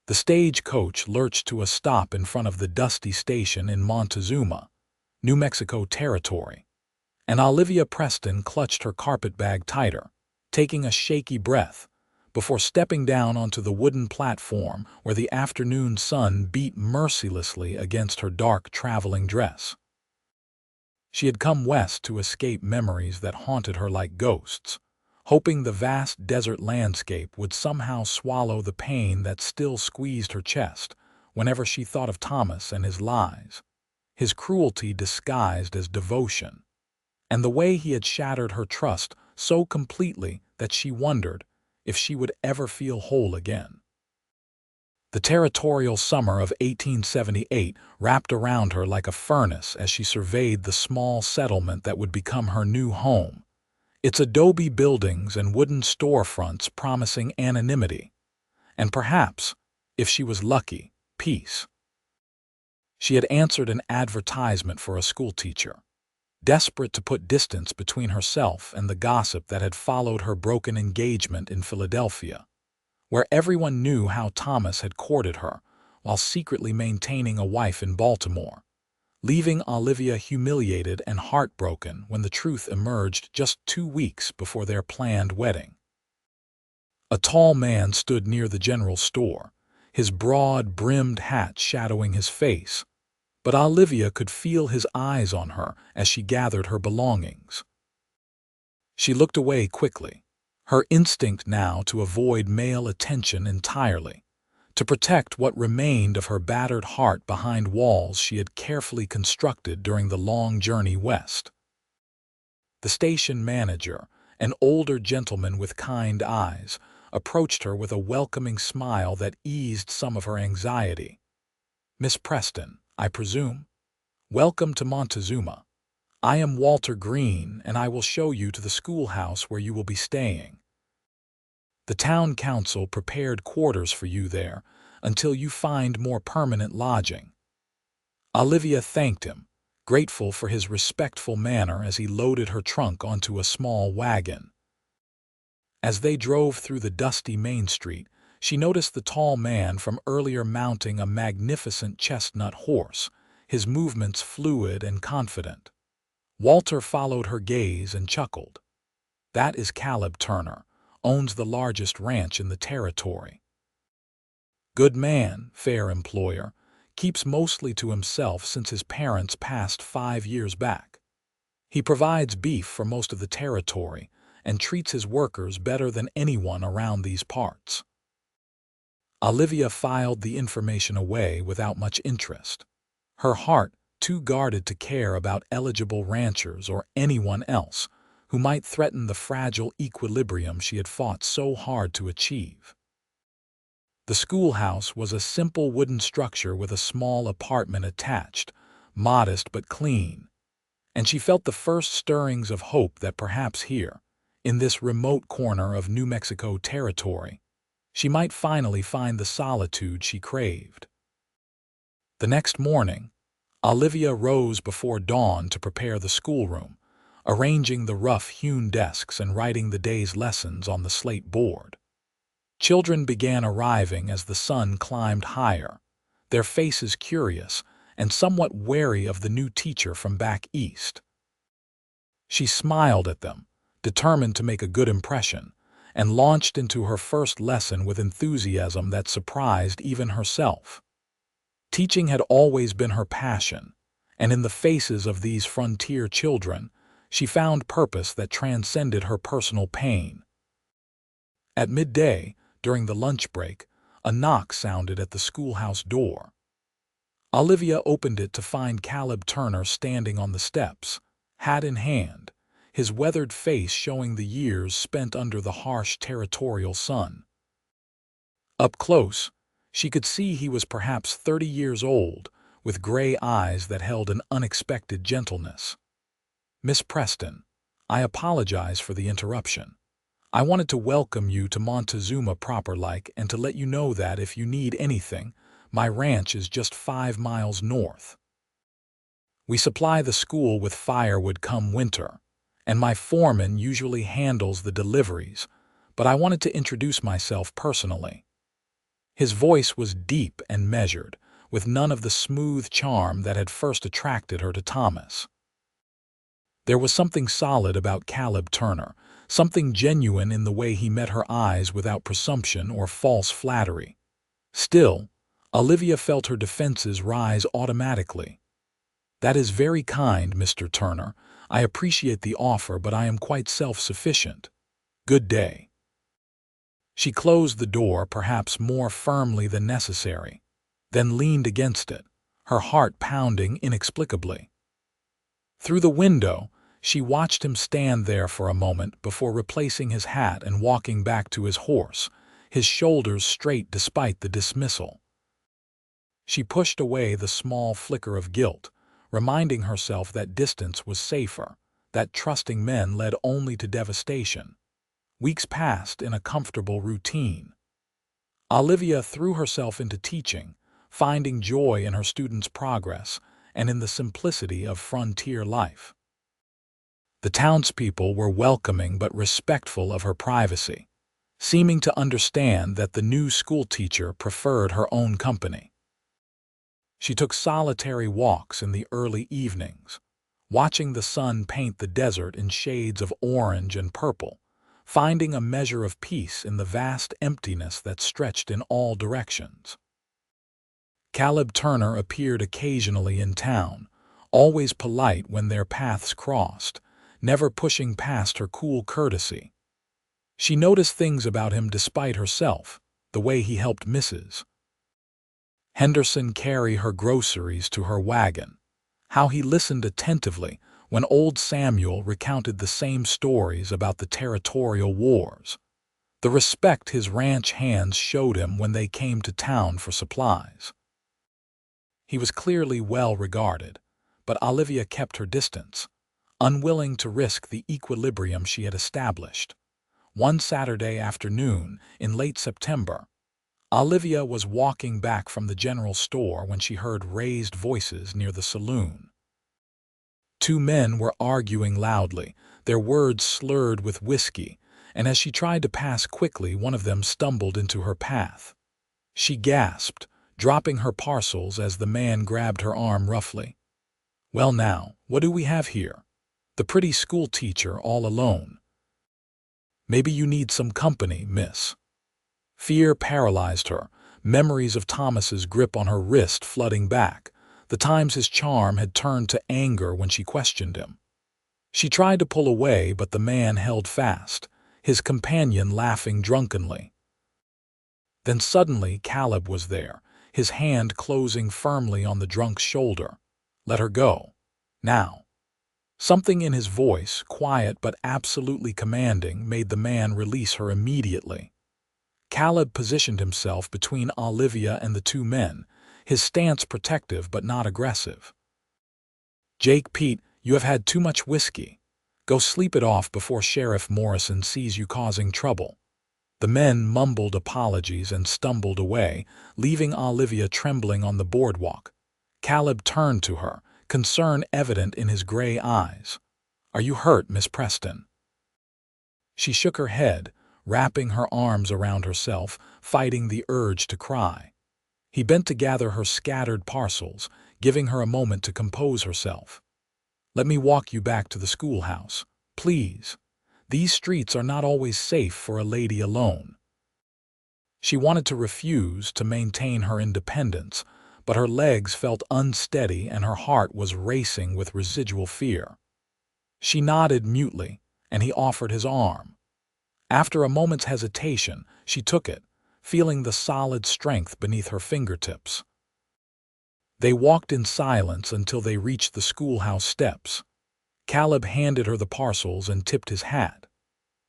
The stagecoach lurched to a stop in front of the dusty station in Montezuma, New Mexico territory, and Olivia Preston clutched her carpetbag tighter, taking a shaky breath, before stepping down onto the wooden platform where the afternoon sun beat mercilessly against her dark traveling dress. She had come west to escape memories that haunted her like ghosts, hoping the vast desert landscape would somehow swallow the pain that still squeezed her chest whenever she thought of Thomas and his lies, his cruelty disguised as devotion, and the way he had shattered her trust so completely that she wondered if she would ever feel whole again. The territorial summer of 1878 wrapped around her like a furnace as she surveyed the small settlement that would become her new home, its adobe buildings and wooden storefronts promising anonymity, and perhaps, if she was lucky, peace. She had answered an advertisement for a schoolteacher, desperate to put distance between herself and the gossip that had followed her broken engagement in Philadelphia, where everyone knew how Thomas had courted her while secretly maintaining a wife in Baltimore, leaving Olivia humiliated and heartbroken when the truth emerged just 2 weeks before their planned wedding. A tall man stood near the general store, his broad-brimmed hat shadowing his face, but Olivia could feel his eyes on her as she gathered her belongings. She looked away quickly, her instinct now to avoid male attention entirely, to protect what remained of her battered heart behind walls she had carefully constructed during the long journey west. The station manager, an older gentleman with kind eyes, approached her with a welcoming smile that eased some of her anxiety. "Miss Preston, I presume? Welcome to Montezuma. I am Walter Green, and I will show you to the schoolhouse where you will be staying. The town council prepared quarters for you there until you find more permanent lodging." Olivia thanked him, grateful for his respectful manner as he loaded her trunk onto a small wagon. As they drove through the dusty main street, she noticed the tall man from earlier mounting a magnificent chestnut horse, his movements fluid and confident. Walter followed her gaze and chuckled. "That is Caleb Turner, owns the largest ranch in the territory. Good man, fair employer, keeps mostly to himself since his parents passed 5 years back. He provides beef for most of the territory and treats his workers better than anyone around these parts." Olivia filed the information away without much interest, her heart too guarded to care about eligible ranchers or anyone else who might threaten the fragile equilibrium she had fought so hard to achieve. The schoolhouse was a simple wooden structure with a small apartment attached, modest but clean, and she felt the first stirrings of hope that perhaps here, in this remote corner of New Mexico territory, she might finally find the solitude she craved. The next morning, Olivia rose before dawn to prepare the schoolroom, arranging the rough-hewn desks and writing the day's lessons on the slate board. Children began arriving as the sun climbed higher, their faces curious and somewhat wary of the new teacher from back east. She smiled at them, determined to make a good impression, and launched into her first lesson with enthusiasm that surprised even herself. Teaching had always been her passion, and in the faces of these frontier children, she found purpose that transcended her personal pain. At midday, during the lunch break, a knock sounded at the schoolhouse door. Olivia opened it to find Caleb Turner standing on the steps, hat in hand, his weathered face showing the years spent under the harsh territorial sun. Up close, she could see he was perhaps 30 years old, with gray eyes that held an unexpected gentleness. "Miss Preston, I apologize for the interruption. I wanted to welcome you to Montezuma proper-like and to let you know that if you need anything, my ranch is just 5 miles north. We supply the school with firewood come winter, and my foreman usually handles the deliveries, but I wanted to introduce myself personally." His voice was deep and measured, with none of the smooth charm that had first attracted her to Thomas. There was something solid about Caleb Turner, something genuine in the way he met her eyes without presumption or false flattery. Still, Olivia felt her defenses rise automatically. "That is very kind, Mr. Turner. I appreciate the offer, but I am quite self-sufficient. Good day." She closed the door perhaps more firmly than necessary, then leaned against it, her heart pounding inexplicably. Through the window, she watched him stand there for a moment before replacing his hat and walking back to his horse, his shoulders straight despite the dismissal. She pushed away the small flicker of guilt, reminding herself that distance was safer, that trusting men led only to devastation. Weeks passed in a comfortable routine. Olivia threw herself into teaching, finding joy in her students' progress and in the simplicity of frontier life. The townspeople were welcoming but respectful of her privacy, seeming to understand that the new schoolteacher preferred her own company. She took solitary walks in the early evenings, watching the sun paint the desert in shades of orange and purple, finding a measure of peace in the vast emptiness that stretched in all directions. Caleb Turner appeared occasionally in town, always polite when their paths crossed, never pushing past her cool courtesy. She noticed things about him despite herself, the way he helped Mrs. Henderson carry her groceries to her wagon, how he listened attentively when old Samuel recounted the same stories about the territorial wars, the respect his ranch hands showed him when they came to town for supplies. He was clearly well regarded, but Olivia kept her distance, unwilling to risk the equilibrium she had established. One Saturday afternoon, in late September, Olivia was walking back from the general store when she heard raised voices near the saloon. Two men were arguing loudly, their words slurred with whiskey, and as she tried to pass quickly, one of them stumbled into her path. She gasped, dropping her parcels as the man grabbed her arm roughly. "Well now, what do we have here? The pretty schoolteacher all alone. Maybe you need some company, miss." Fear paralyzed her, memories of Thomas's grip on her wrist flooding back, the times his charm had turned to anger when she questioned him. She tried to pull away, but the man held fast, his companion laughing drunkenly. Then suddenly Caleb was there, his hand closing firmly on the drunk's shoulder. "Let her go. Now." Something in his voice, quiet but absolutely commanding, made the man release her immediately. Caleb positioned himself between Olivia and the two men, his stance protective but not aggressive. "Jake Pete, you have had too much whiskey. Go sleep it off before Sheriff Morrison sees you causing trouble." The men mumbled apologies and stumbled away, leaving Olivia trembling on the boardwalk. Caleb turned to her, concern evident in his gray eyes. "Are you hurt, Miss Preston?" She shook her head, wrapping her arms around herself, fighting the urge to cry. He bent to gather her scattered parcels, giving her a moment to compose herself. "Let me walk you back to the schoolhouse, please. These streets are not always safe for a lady alone." She wanted to refuse, to maintain her independence, but her legs felt unsteady and her heart was racing with residual fear. She nodded mutely, and he offered his arm. After a moment's hesitation, she took it, feeling the solid strength beneath her fingertips. They walked in silence until they reached the schoolhouse steps. Caleb handed her the parcels and tipped his hat.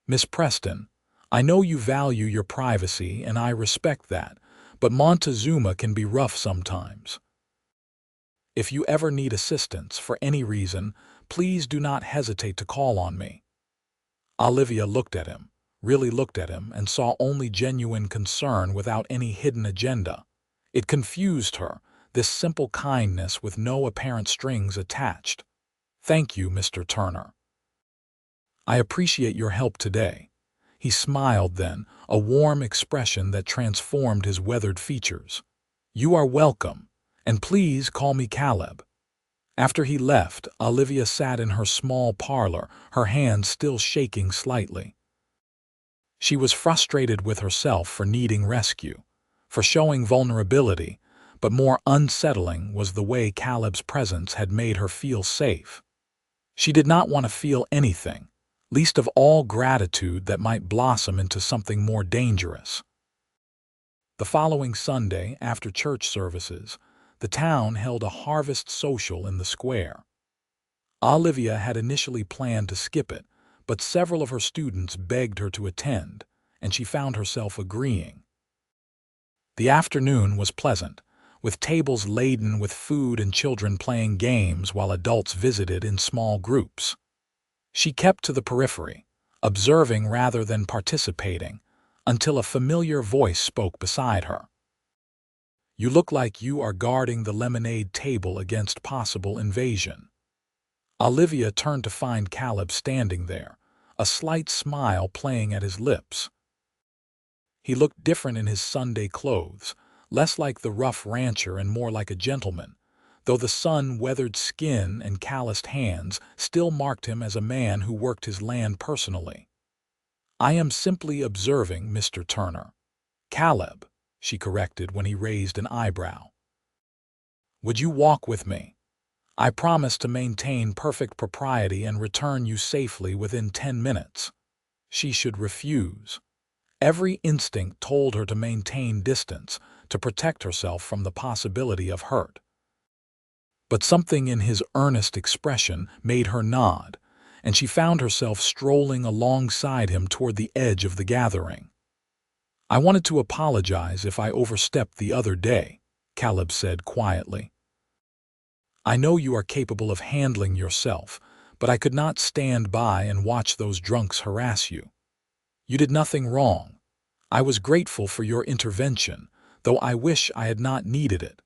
"Miss Preston, I know you value your privacy and I respect that, but Montezuma can be rough sometimes. If you ever need assistance for any reason, please do not hesitate to call on me." Olivia looked at him, really looked at him, and saw only genuine concern without any hidden agenda. It confused her, this simple kindness with no apparent strings attached. "Thank you, Mr. Turner. I appreciate your help today. He smiled then, a warm expression that transformed his weathered features. "You are welcome, and please call me Caleb." After he left, Olivia sat in her small parlor, her hands still shaking slightly. She was frustrated with herself for needing rescue, for showing vulnerability, but more unsettling was the way Caleb's presence had made her feel safe. She did not want to feel anything, least of all gratitude that might blossom into something more dangerous. The following Sunday, after church services, the town held a harvest social in the square. Olivia had initially planned to skip it, but several of her students begged her to attend, and she found herself agreeing. The afternoon was pleasant, with tables laden with food and children playing games while adults visited in small groups. She kept to the periphery, observing rather than participating, until a familiar voice spoke beside her. "You look like you are guarding the lemonade table against possible invasion." Olivia turned to find Caleb standing there, a slight smile playing at his lips. He looked different in his Sunday clothes, less like the rough rancher and more like a gentleman, though the sun-weathered skin and calloused hands still marked him as a man who worked his land personally. "I am simply observing, Mr. Turner." "Caleb," she corrected when he raised an eyebrow. "Would you walk with me? I promise to maintain perfect propriety and return you safely within 10 minutes. She should refuse. Every instinct told her to maintain distance, to protect herself from the possibility of hurt. But something in his earnest expression made her nod, and she found herself strolling alongside him toward the edge of the gathering. "I wanted to apologize if I overstepped the other day," Caleb said quietly. "I know you are capable of handling yourself, but I could not stand by and watch those drunks harass you. You did nothing wrong. I was grateful for your intervention, though I wish I had not needed it."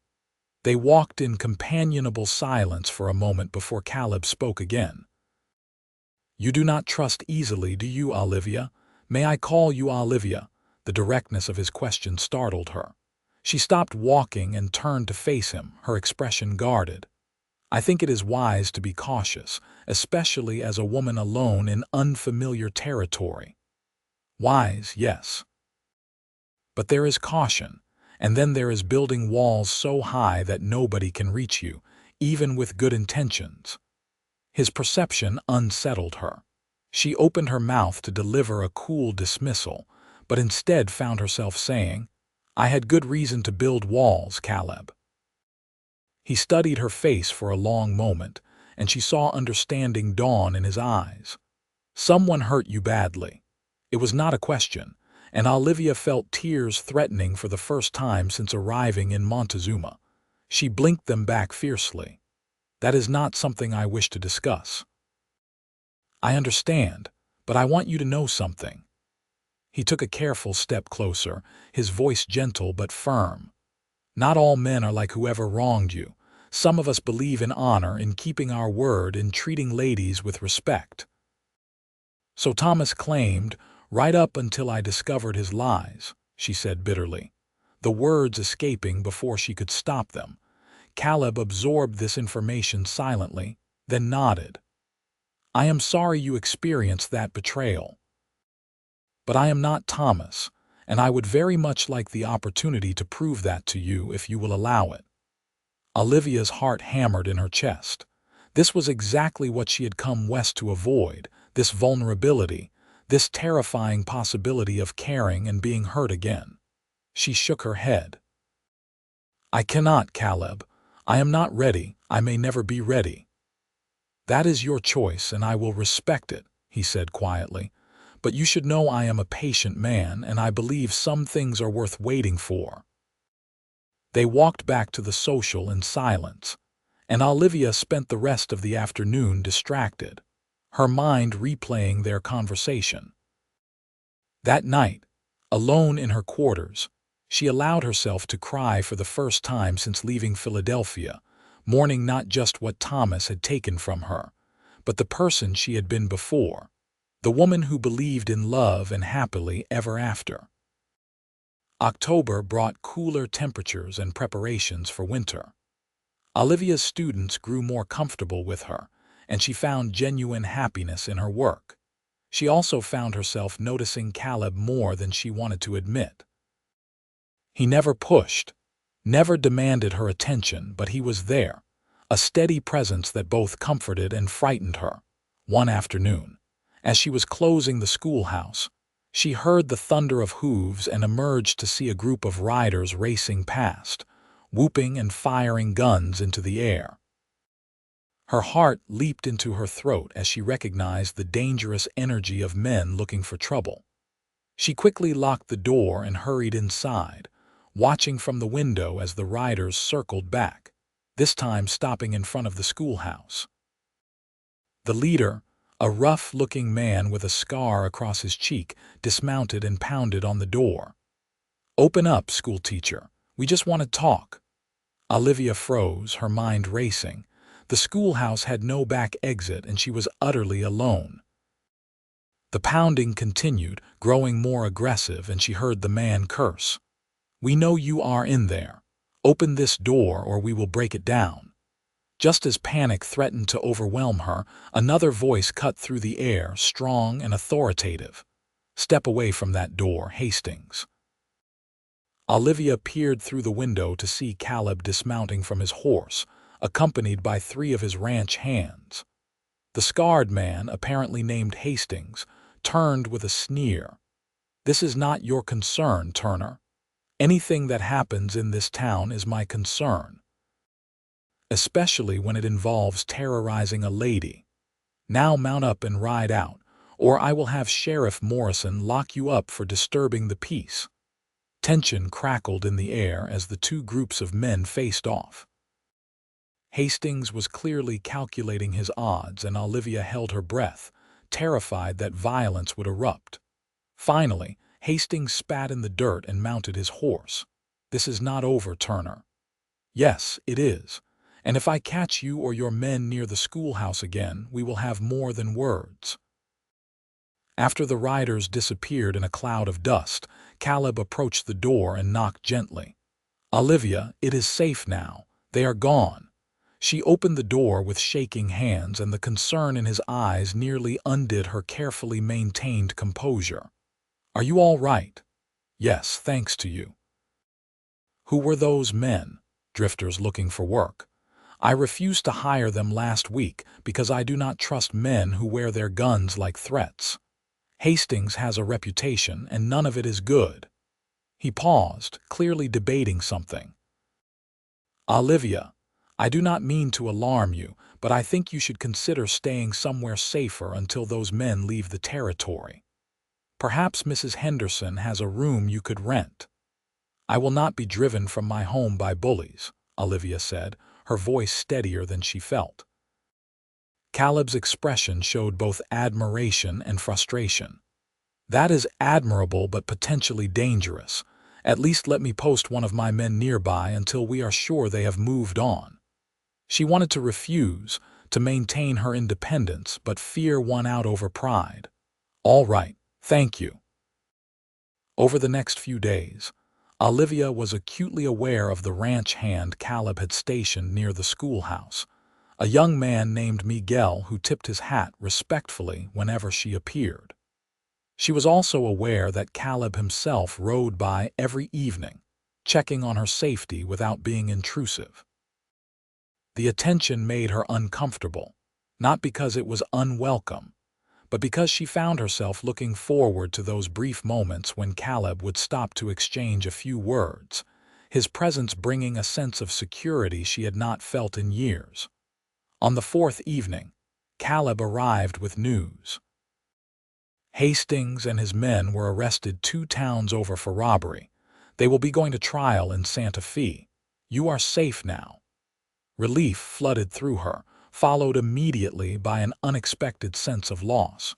They walked in companionable silence for a moment before Caleb spoke again. "You do not trust easily, do you, Olivia? May I call you Olivia?" The directness of his question startled her. She stopped walking and turned to face him, her expression guarded. "I think it is wise to be cautious, especially as a woman alone in unfamiliar territory." "Wise, yes. But there is caution, and then there is building walls so high that nobody can reach you, even with good intentions." His perception unsettled her. She opened her mouth to deliver a cool dismissal, but instead found herself saying, "I had good reason to build walls, Caleb." He studied her face for a long moment, and she saw understanding dawn in his eyes. "Someone hurt you badly." It was not a question, and Olivia felt tears threatening for the first time since arriving in Montezuma. She blinked them back fiercely. "That is not something I wish to discuss." "I understand, but I want you to know something." He took a careful step closer, his voice gentle but firm. "Not all men are like whoever wronged you. Some of us believe in honor, in keeping our word, in treating ladies with respect." "So Thomas claimed, right up until I discovered his lies," she said bitterly, the words escaping before she could stop them. Caleb absorbed this information silently, then nodded. "I am sorry you experienced that betrayal. But I am not Thomas, and I would very much like the opportunity to prove that to you if you will allow it." Olivia's heart hammered in her chest. This was exactly what she had come west to avoid, this vulnerability, this terrifying possibility of caring and being hurt again. She shook her head. "I cannot, Caleb. I am not ready. I may never be ready." "That is your choice, and I will respect it," he said quietly. "But you should know I am a patient man, and I believe some things are worth waiting for." They walked back to the social in silence, and Olivia spent the rest of the afternoon distracted, her mind replaying their conversation. That night, alone in her quarters, she allowed herself to cry for the first time since leaving Philadelphia, mourning not just what Thomas had taken from her, but the person she had been before, the woman who believed in love and happily ever after. October brought cooler temperatures and preparations for winter. Olivia's students grew more comfortable with her, and she found genuine happiness in her work. She also found herself noticing Caleb more than she wanted to admit. He never pushed, never demanded her attention, but he was there, a steady presence that both comforted and frightened her. One afternoon, as she was closing the schoolhouse, she heard the thunder of hooves and emerged to see a group of riders racing past, whooping and firing guns into the air. Her heart leaped into her throat as she recognized the dangerous energy of men looking for trouble. She quickly locked the door and hurried inside, watching from the window as the riders circled back, this time stopping in front of the schoolhouse. The leader, a rough-looking man with a scar across his cheek, dismounted and pounded on the door. "Open up, schoolteacher. We just want to talk." Olivia froze, her mind racing. The schoolhouse had no back exit and she was utterly alone. The pounding continued, growing more aggressive, and she heard the man curse. "We know you are in there. Open this door or we will break it down." Just as panic threatened to overwhelm her, another voice cut through the air, strong and authoritative. "Step away from that door, Hastings." Olivia peered through the window to see Caleb dismounting from his horse, accompanied by 3 of his ranch hands. The scarred man, apparently named Hastings, turned with a sneer. "This is not your concern, Turner. Anything that happens in this town is my concern, especially when it involves terrorizing a lady. Now mount up and ride out, or I will have Sheriff Morrison lock you up for disturbing the peace." Tension crackled in the air as the 2 groups of men faced off. Hastings was clearly calculating his odds, and Olivia held her breath, terrified that violence would erupt. Finally, Hastings spat in the dirt and mounted his horse. "This is not over, Turner." "Yes, it is. And if I catch you or your men near the schoolhouse again, we will have more than words." After the riders disappeared in a cloud of dust, Caleb approached the door and knocked gently. "Olivia, it is safe now. They are gone." She opened the door with shaking hands, and the concern in his eyes nearly undid her carefully maintained composure. "Are you all right?" "Yes, thanks to you." "Who were those men?" "Drifters looking for work. I refused to hire them last week because I do not trust men who wear their guns like threats. Hastings has a reputation, and none of it is good." He paused, clearly debating something. "Olivia, I do not mean to alarm you, but I think you should consider staying somewhere safer until those men leave the territory. Perhaps Mrs. Henderson has a room you could rent." "I will not be driven from my home by bullies," Olivia said, her voice steadier than she felt. Caleb's expression showed both admiration and frustration. "That is admirable but potentially dangerous. At least let me post one of my men nearby until we are sure they have moved on." She wanted to refuse, to maintain her independence, but fear won out over pride. "All right, thank you." Over the next few days, Olivia was acutely aware of the ranch hand Caleb had stationed near the schoolhouse, a young man named Miguel who tipped his hat respectfully whenever she appeared. She was also aware that Caleb himself rode by every evening, checking on her safety without being intrusive. The attention made her uncomfortable, not because it was unwelcome, but because she found herself looking forward to those brief moments when Caleb would stop to exchange a few words, his presence bringing a sense of security she had not felt in years. On the 4th evening, Caleb arrived with news. Hastings and his men were arrested 2 towns over for robbery. They will be going to trial in Santa Fe. You are safe now. Relief flooded through her, followed immediately by an unexpected sense of loss.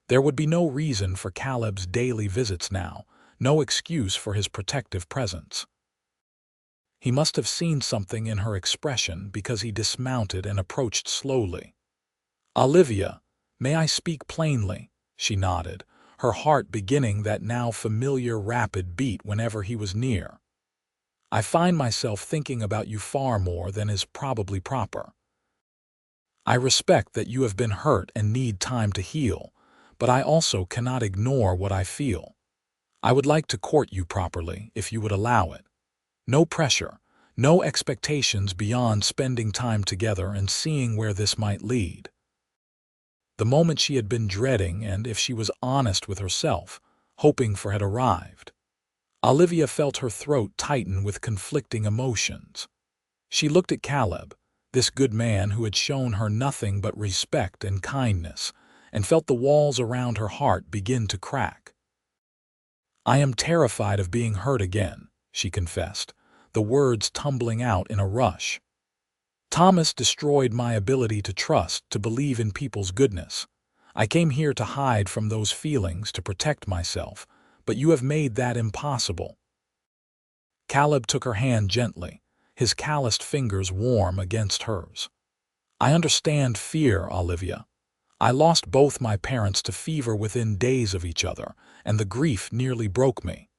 There would be no reason for Caleb's daily visits now, no excuse for his protective presence. He must have seen something in her expression because he dismounted and approached slowly. "Olivia, may I speak plainly?" she nodded, her heart beginning that now familiar rapid beat whenever he was near. I find myself thinking about you far more than is probably proper. I respect that you have been hurt and need time to heal, but I also cannot ignore what I feel. I would like to court you properly, if you would allow it. No pressure, no expectations beyond spending time together and seeing where this might lead. The moment she had been dreading and, if she was honest with herself, hoping for had arrived. Olivia felt her throat tighten with conflicting emotions. She looked at Caleb, this good man who had shown her nothing but respect and kindness, and felt the walls around her heart begin to crack. "I am terrified of being hurt again," she confessed, the words tumbling out in a rush. "Thomas destroyed my ability to trust, to believe in people's goodness. I came here to hide from those feelings, to protect myself, but you have made that impossible." Caleb took her hand gently, his calloused fingers warm against hers. "I understand fear, Olivia. I lost both my parents to fever within days of each other, and the grief nearly broke me.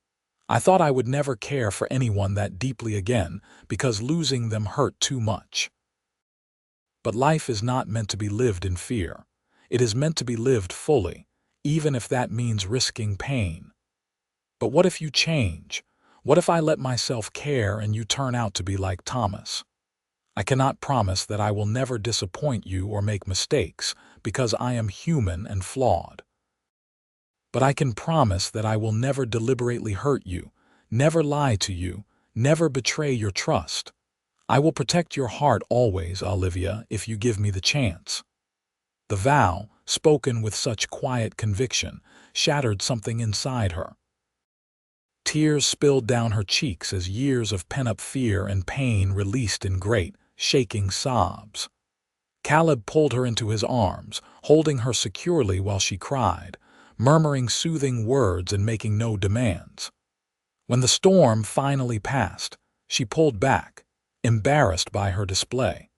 I thought I would never care for anyone that deeply again, because losing them hurt too much. But life is not meant to be lived in fear. It is meant to be lived fully, even if that means risking pain. But what if you change? What if I let myself care and you turn out to be like Thomas? I cannot promise that I will never disappoint you or make mistakes, because I am human and flawed. But I can promise that I will never deliberately hurt you, never lie to you, never betray your trust. I will protect your heart always, Olivia, if you give me the chance." The vow, spoken with such quiet conviction, shattered something inside her. Tears spilled down her cheeks as years of pent-up fear and pain released in great, shaking sobs. Caleb pulled her into his arms, holding her securely while she cried, murmuring soothing words and making no demands. When the storm finally passed, she pulled back, embarrassed by her display.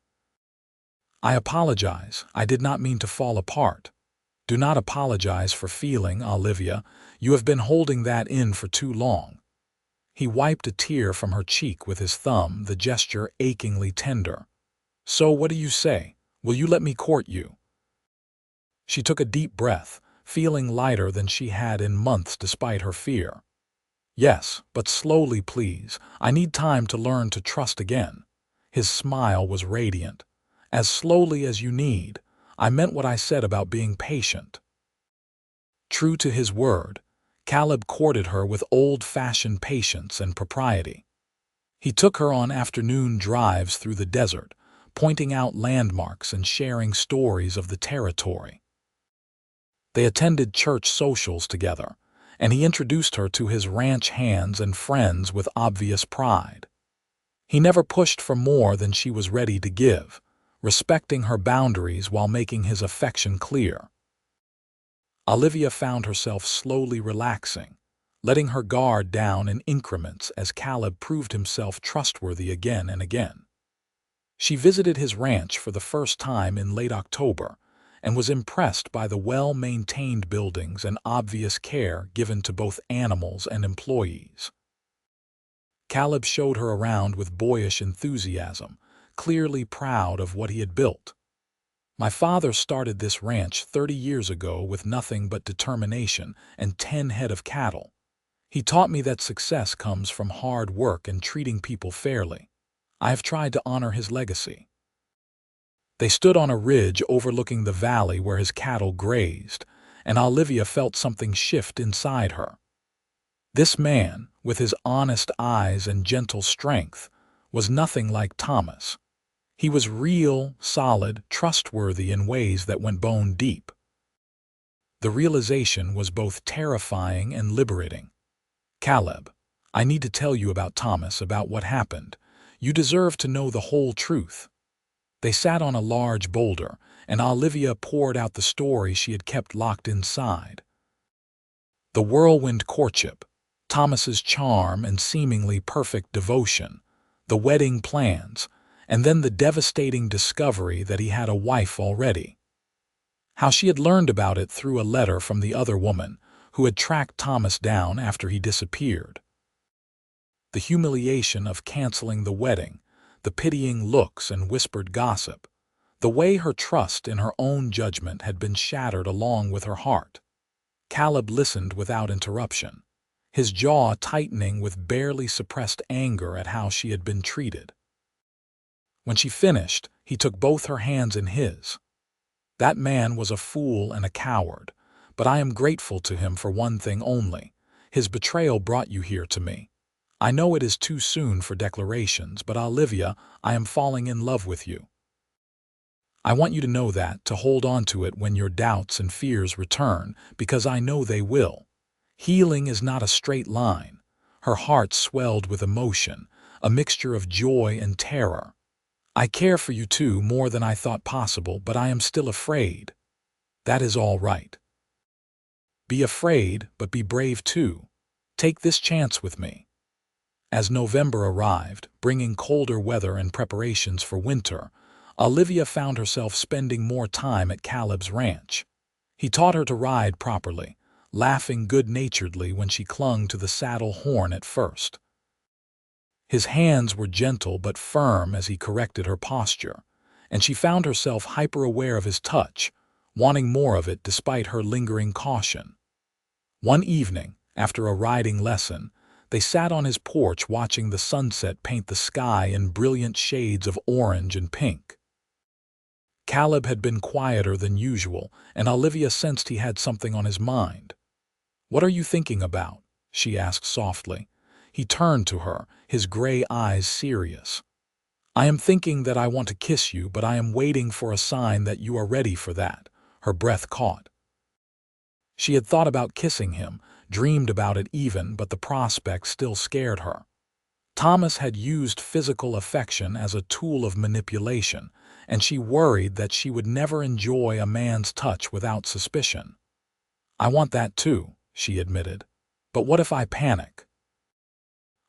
"I apologize. I did not mean to fall apart." "Do not apologize for feeling, Olivia. You have been holding that in for too long." He wiped a tear from her cheek with his thumb, the gesture achingly tender. "So what do you say? Will you let me court you?" She took a deep breath, feeling lighter than she had in months despite her fear. "Yes, but slowly, please. I need time to learn to trust again." His smile was radiant. "As slowly as you need. I meant what I said about being patient." True to his word, Caleb courted her with old-fashioned patience and propriety. He took her on afternoon drives through the desert, pointing out landmarks and sharing stories of the territory. They attended church socials together, and he introduced her to his ranch hands and friends with obvious pride. He never pushed for more than she was ready to give, respecting her boundaries while making his affection clear. Olivia found herself slowly relaxing, letting her guard down in increments as Caleb proved himself trustworthy again and again. She visited his ranch for the first time in late October and was impressed by the well-maintained buildings and obvious care given to both animals and employees. Caleb showed her around with boyish enthusiasm, clearly proud of what he had built. "My father started this ranch 30 years ago with nothing but determination and 10 head of cattle. He taught me that success comes from hard work and treating people fairly. I have tried to honor his legacy." They stood on a ridge overlooking the valley where his cattle grazed, and Olivia felt something shift inside her. This man, with his honest eyes and gentle strength, was nothing like Thomas. He was real, solid, trustworthy in ways that went bone deep. The realization was both terrifying and liberating. "Caleb, I need to tell you about Thomas, about what happened. You deserve to know the whole truth." They sat on a large boulder, and Olivia poured out the story she had kept locked inside. The whirlwind courtship, Thomas's charm and seemingly perfect devotion, the wedding plans, and then the devastating discovery that he had a wife already. how she had learned about it through a letter from the other woman who had tracked Thomas down after he disappeared. The humiliation of canceling the wedding, the pitying looks and whispered gossip, the way her trust in her own judgment had been shattered along with her heart. Caleb listened without interruption, his jaw tightening with barely suppressed anger at how she had been treated. When she finished, he took both her hands in his. "That man was a fool and a coward, but I am grateful to him for one thing only. His betrayal brought you here to me. I know it is too soon for declarations, but Olivia, I am falling in love with you. I want you to know that, to hold on to it when your doubts and fears return, because I know they will. Healing is not a straight line." Her heart swelled with emotion, a mixture of joy and terror. "I care for you too, more than I thought possible, but I am still afraid." "That is all right. Be afraid, but be brave too. Take this chance with me." As November arrived, bringing colder weather and preparations for winter, Olivia found herself spending more time at Caleb's ranch. He taught her to ride properly, laughing good-naturedly when she clung to the saddle horn at first. His hands were gentle but firm as he corrected her posture, and she found herself hyper-aware of his touch, wanting more of it despite her lingering caution. One evening, after a riding lesson, they sat on his porch watching the sunset paint the sky in brilliant shades of orange and pink. Caleb had been quieter than usual, and Olivia sensed he had something on his mind. "What are you thinking about?" she asked softly. He turned to her, his gray eyes serious. "I am thinking that I want to kiss you, but I am waiting for a sign that you are ready for that." Her breath caught. She had thought about kissing him, dreamed about it even, but the prospect still scared her. Thomas had used physical affection as a tool of manipulation, and she worried that she would never enjoy a man's touch without suspicion. "I want that too," she admitted. "But what if I panic?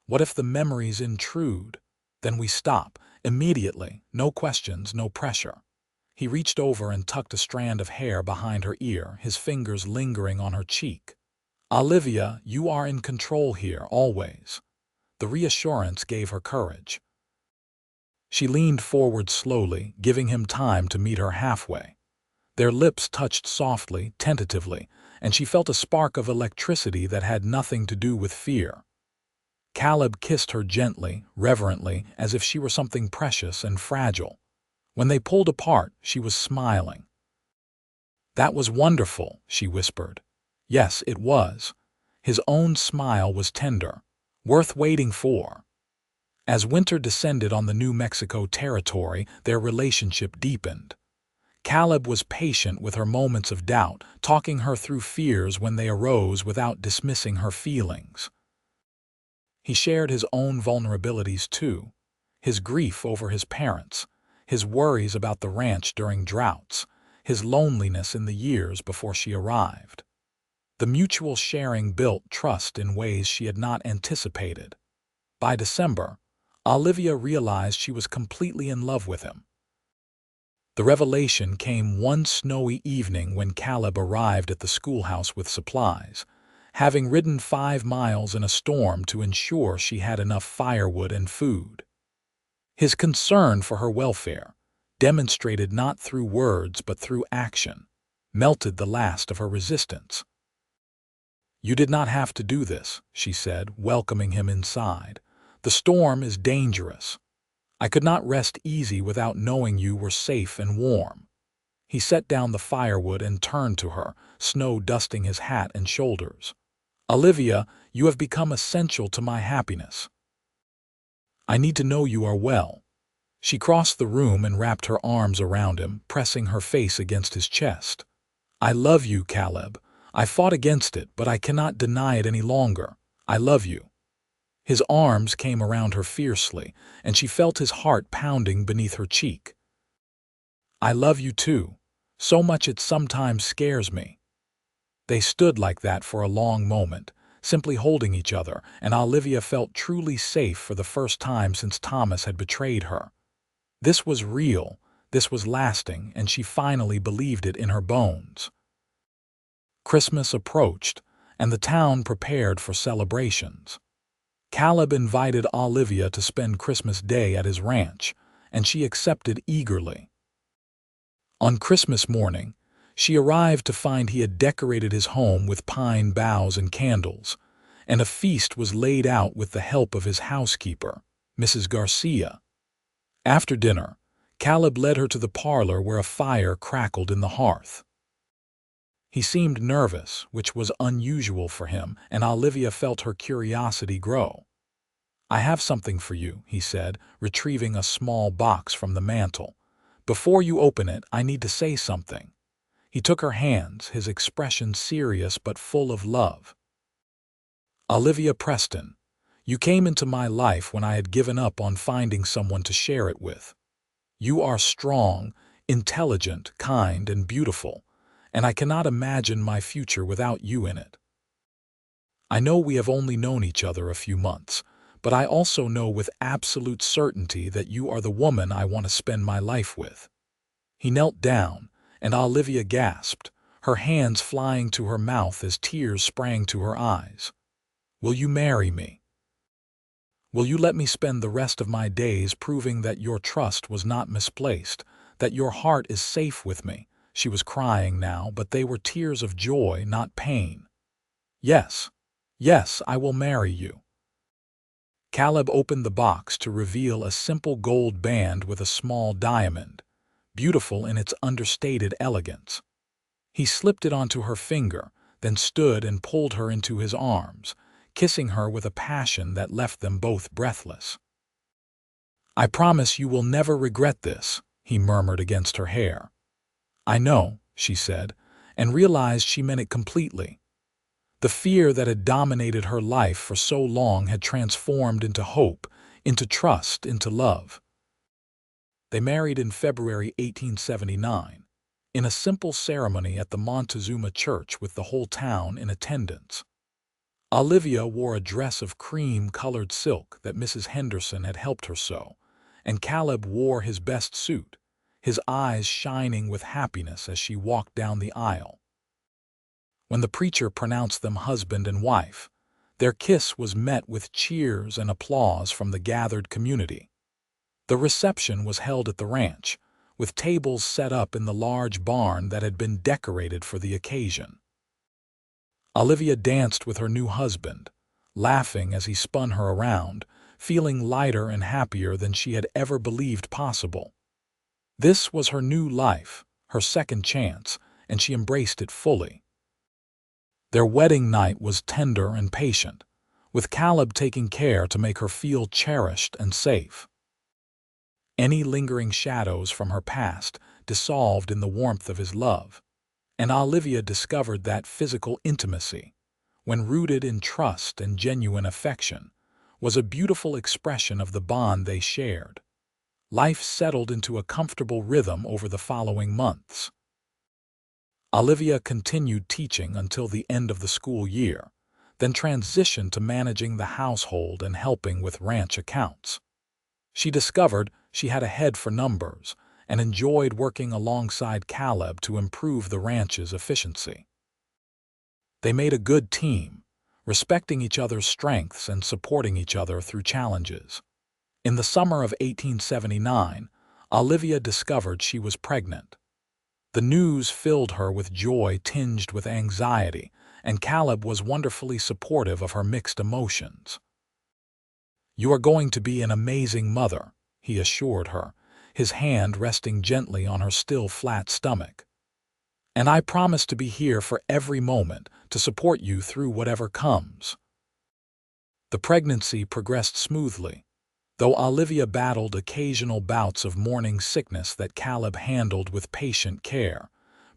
What if the memories intrude? Then we stop, immediately, no questions, no pressure." He reached over and tucked a strand of hair behind her ear, his fingers lingering on her cheek. "Olivia, you are in control here, always." The reassurance gave her courage. She leaned forward slowly, giving him time to meet her halfway. Their lips touched softly, tentatively, and she felt a spark of electricity that had nothing to do with fear. Caleb kissed her gently, reverently, as if she were something precious and fragile. When they pulled apart, she was smiling. "That was wonderful," she whispered. Yes, it was. His own smile was tender, worth waiting for. As winter descended on the New Mexico territory, their relationship deepened. Caleb was patient with her moments of doubt, talking her through fears when they arose without dismissing her feelings. He shared his own vulnerabilities too, his grief over his parents, his worries about the ranch during droughts, his loneliness in the years before she arrived. The mutual sharing built trust in ways she had not anticipated. By December, Olivia realized she was completely in love with him. The revelation came one snowy evening when Caleb arrived at the schoolhouse with supplies, having ridden 5 miles in a storm to ensure she had enough firewood and food. His concern for her welfare, demonstrated not through words but through action, melted the last of her resistance. "You did not have to do this," she said, welcoming him inside. "The storm is dangerous. I could not rest easy without knowing you were safe and warm." He set down the firewood and turned to her, snow dusting his hat and shoulders. "Olivia, you have become essential to my happiness. I need to know you are well." She crossed the room and wrapped her arms around him, pressing her face against his chest. "I love you, Caleb. I fought against it, but I cannot deny it any longer. I love you." His arms came around her fiercely, and she felt his heart pounding beneath her cheek. "I love you too, so much it sometimes scares me." They stood like that for a long moment, simply holding each other, and Olivia felt truly safe for the first time since Thomas had betrayed her. This was real, This was lasting, and she finally believed it in her bones. Christmas approached, and the town prepared for celebrations. Caleb invited Olivia to spend Christmas Day at his ranch, and she accepted eagerly. On Christmas morning, she arrived to find he had decorated his home with pine boughs and candles, and a feast was laid out with the help of his housekeeper, Mrs. Garcia. After dinner, Caleb led her to the parlor where a fire crackled in the hearth. He seemed nervous, which was unusual for him, and Olivia felt her curiosity grow. "I have something for you," he said, retrieving a small box from the mantel. "Before you open it, I need to say something." He took her hands, his expression serious but full of love. "Olivia Preston, you came into my life when I had given up on finding someone to share it with. You are strong, intelligent, kind, and beautiful, and I cannot imagine my future without you in it. I know we have only known each other a few months, but I also know with absolute certainty that you are the woman I want to spend my life with." He knelt down, and Olivia gasped, her hands flying to her mouth as tears sprang to her eyes. "Will you marry me? Will you let me spend the rest of my days proving that your trust was not misplaced, that your heart is safe with me?" She was crying now, but they were tears of joy, not pain. "Yes, yes, I will marry you." Caleb opened the box to reveal a simple gold band with a small diamond, beautiful in its understated elegance. He slipped it onto her finger, then stood and pulled her into his arms, kissing her with a passion that left them both breathless. "I promise you will never regret this," he murmured against her hair. "I know," she said, and realized she meant it completely. The fear that had dominated her life for so long had transformed into hope, into trust, into love. They married in February 1879, in a simple ceremony at the Montezuma church with the whole town in attendance. Olivia wore a dress of cream-colored silk that Mrs. Henderson had helped her sew, and Caleb wore his best suit, his eyes shining with happiness as she walked down the aisle. When the preacher pronounced them husband and wife, their kiss was met with cheers and applause from the gathered community. The reception was held at the ranch, with tables set up in the large barn that had been decorated for the occasion. Olivia danced with her new husband, laughing as he spun her around, feeling lighter and happier than she had ever believed possible. This was her new life, her second chance, and she embraced it fully. Their wedding night was tender and patient, with Caleb taking care to make her feel cherished and safe. Any lingering shadows from her past dissolved in the warmth of his love, and Olivia discovered that physical intimacy, when rooted in trust and genuine affection, was a beautiful expression of the bond they shared. Life settled into a comfortable rhythm over the following months. Olivia continued teaching until the end of the school year, then transitioned to managing the household and helping with ranch accounts. She discovered she had a head for numbers and enjoyed working alongside Caleb to improve the ranch's efficiency. They made a good team, respecting each other's strengths and supporting each other through challenges. In the summer of 1879, Olivia discovered she was pregnant. The news filled her with joy tinged with anxiety, and Caleb was wonderfully supportive of her mixed emotions. "You are going to be an amazing mother," he assured her, his hand resting gently on her still flat stomach. "And I promise to be here for every moment to support you through whatever comes." The pregnancy progressed smoothly, though Olivia battled occasional bouts of morning sickness that Caleb handled with patient care,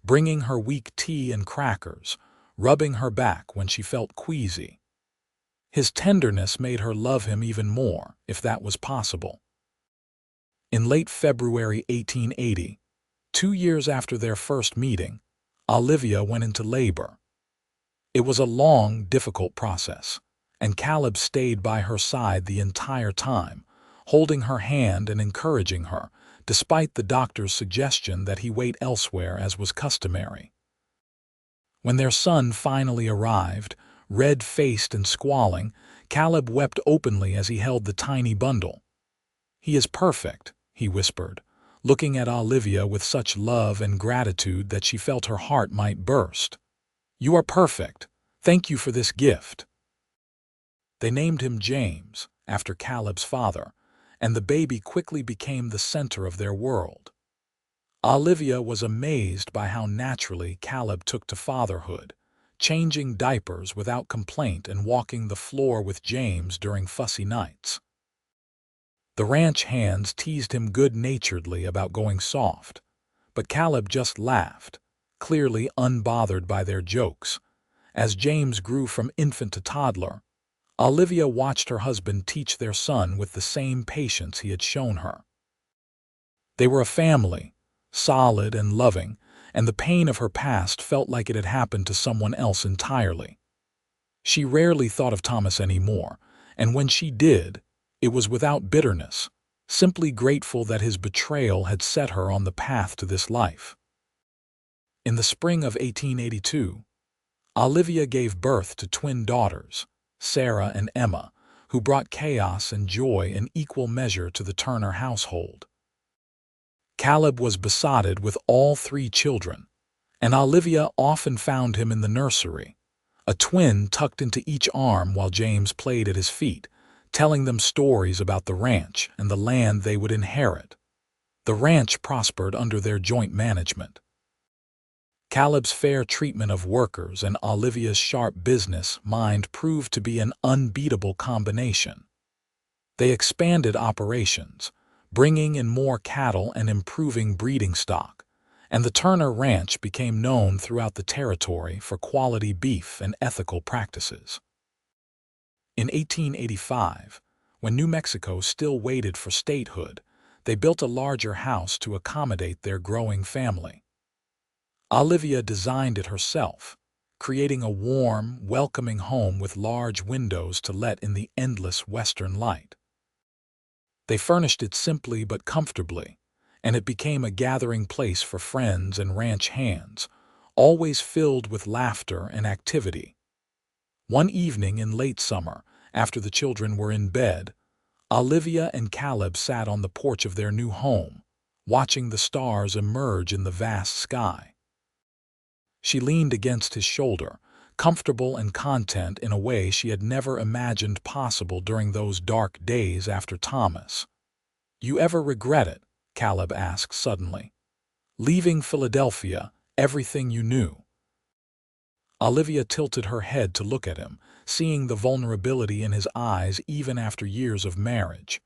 bringing her weak tea and crackers, rubbing her back when she felt queasy. His tenderness made her love him even more, if that was possible. In late February 1880, 2 years after their first meeting, Olivia went into labor. It was a long, difficult process, and Caleb stayed by her side the entire time, holding her hand and encouraging her, despite the doctor's suggestion that he wait elsewhere as was customary. When their son finally arrived, red-faced and squalling, Caleb wept openly as he held the tiny bundle. "He is perfect," he whispered, looking at Olivia with such love and gratitude that she felt her heart might burst. "You are perfect. Thank you for this gift." They named him James, after Caleb's father, and the baby quickly became the center of their world. Olivia was amazed by how naturally Caleb took to fatherhood, changing diapers without complaint and walking the floor with James during fussy nights. The ranch hands teased him good-naturedly about going soft, but Caleb just laughed, clearly unbothered by their jokes. As James grew from infant to toddler, Olivia watched her husband teach their son with the same patience he had shown her. They were a family, solid and loving, and the pain of her past felt like it had happened to someone else entirely. She rarely thought of Thomas anymore, and when she did, it was without bitterness, simply grateful that his betrayal had set her on the path to this life. In the spring of 1882, Olivia gave birth to twin daughters, Sarah and Emma, who brought chaos and joy in equal measure to the Turner household. Caleb was besotted with all three children, and Olivia often found him in the nursery, a twin tucked into each arm while James played at his feet, telling them stories about the ranch and the land they would inherit. The ranch prospered under their joint management. Caleb's fair treatment of workers and Olivia's sharp business mind proved to be an unbeatable combination. They expanded operations, bringing in more cattle and improving breeding stock, and the Turner Ranch became known throughout the territory for quality beef and ethical practices. In 1885, when New Mexico still waited for statehood, they built a larger house to accommodate their growing family. Olivia designed it herself, creating a warm, welcoming home with large windows to let in the endless western light. They furnished it simply but comfortably, and it became a gathering place for friends and ranch hands, always filled with laughter and activity. One evening in late summer, after the children were in bed, Olivia and Caleb sat on the porch of their new home, watching the stars emerge in the vast sky. She leaned against his shoulder, comfortable and content in a way she had never imagined possible during those dark days after Thomas. "You ever regret it?" Caleb asked suddenly. "Leaving Philadelphia, everything you knew?" Olivia tilted her head to look at him, seeing the vulnerability in his eyes even after years of marriage.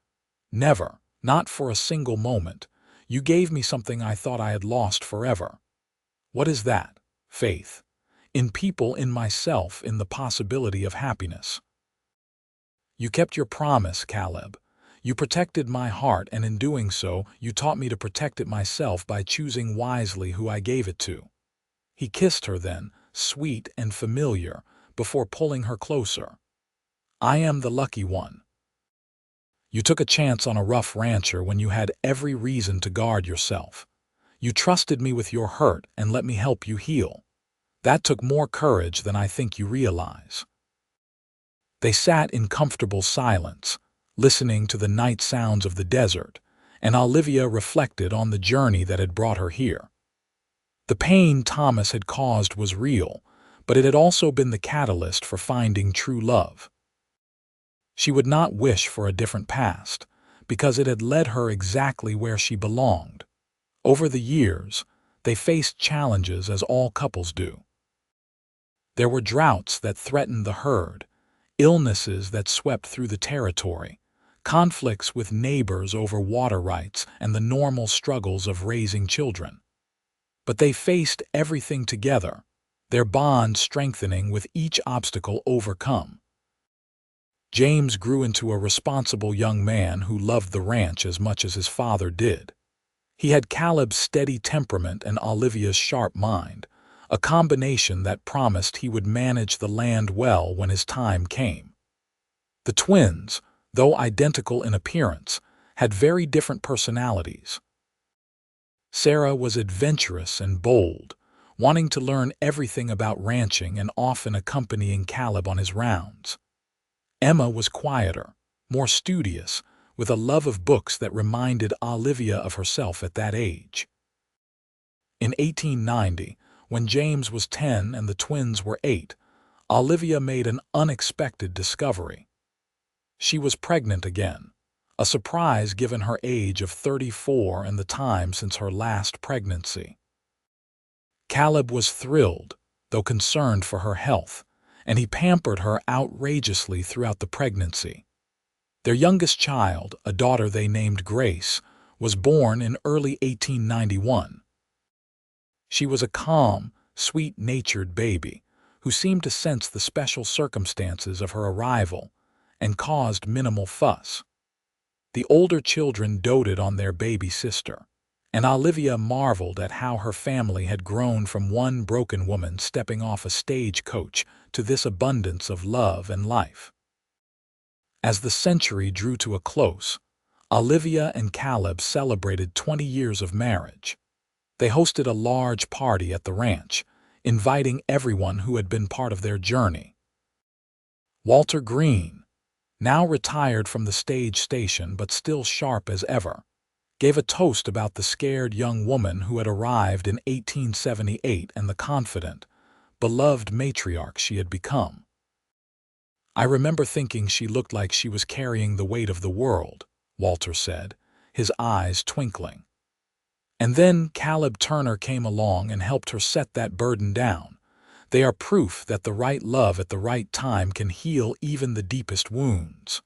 "Never, not for a single moment. You gave me something I thought I had lost forever." "What is that?" "Faith. In people, in myself, in the possibility of happiness." "You kept your promise, Caleb. You protected my heart, and in doing so, you taught me to protect it myself by choosing wisely who I gave it to." He kissed her then, sweet and familiar, before pulling her closer. "I am the lucky one. You took a chance on a rough rancher when you had every reason to guard yourself. You trusted me with your hurt and let me help you heal. That took more courage than I think you realize." They sat in comfortable silence, listening to the night sounds of the desert, and Olivia reflected on the journey that had brought her here. The pain Thomas had caused was real, but it had also been the catalyst for finding true love. She would not wish for a different past, because it had led her exactly where she belonged. Over the years, they faced challenges as all couples do. There were droughts that threatened the herd, illnesses that swept through the territory, conflicts with neighbors over water rights, and the normal struggles of raising children. But they faced everything together, their bond strengthening with each obstacle overcome. James grew into a responsible young man who loved the ranch as much as his father did. He had Caleb's steady temperament and Olivia's sharp mind, a combination that promised he would manage the land well when his time came. The twins, though identical in appearance, had very different personalities. Sarah was adventurous and bold, wanting to learn everything about ranching and often accompanying Caleb on his rounds. Emma was quieter, more studious, with a love of books that reminded Olivia of herself at that age. In 1890, when James was 10 and the twins were 8, Olivia made an unexpected discovery. She was pregnant again, a surprise given her age of 34 and the time since her last pregnancy. Caleb was thrilled, though concerned for her health, and he pampered her outrageously throughout the pregnancy. Their youngest child, a daughter they named Grace, was born in early 1891. She was a calm, sweet-natured baby who seemed to sense the special circumstances of her arrival and caused minimal fuss. The older children doted on their baby sister, and Olivia marveled at how her family had grown from one broken woman stepping off a stagecoach to this abundance of love and life. As the century drew to a close, Olivia and Caleb celebrated 20 years of marriage. They hosted a large party at the ranch, inviting everyone who had been part of their journey. Walter Green, now retired from the stage station but still sharp as ever, gave a toast about the scared young woman who had arrived in 1878 and the confident, beloved matriarch she had become. "I remember thinking she looked like she was carrying the weight of the world," Walter said, his eyes twinkling. "And then Caleb Turner came along and helped her set that burden down. They are proof that the right love at the right time can heal even the deepest wounds."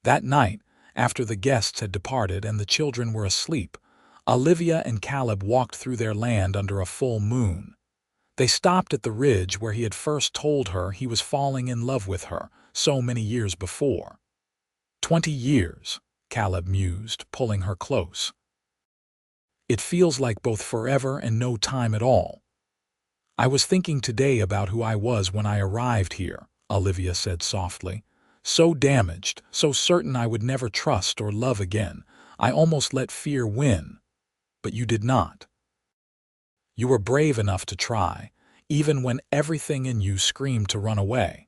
That night, after the guests had departed and the children were asleep, Olivia and Caleb walked through their land under a full moon. They stopped at the ridge where he had first told her he was falling in love with her so many years before. 20 years, Caleb mused, pulling her close. "It feels like both forever and no time at all." "I was thinking today about who I was when I arrived here," Olivia said softly. "So damaged, so certain I would never trust or love again. I almost let fear win. But you did not. You were brave enough to try, even when everything in you screamed to run away.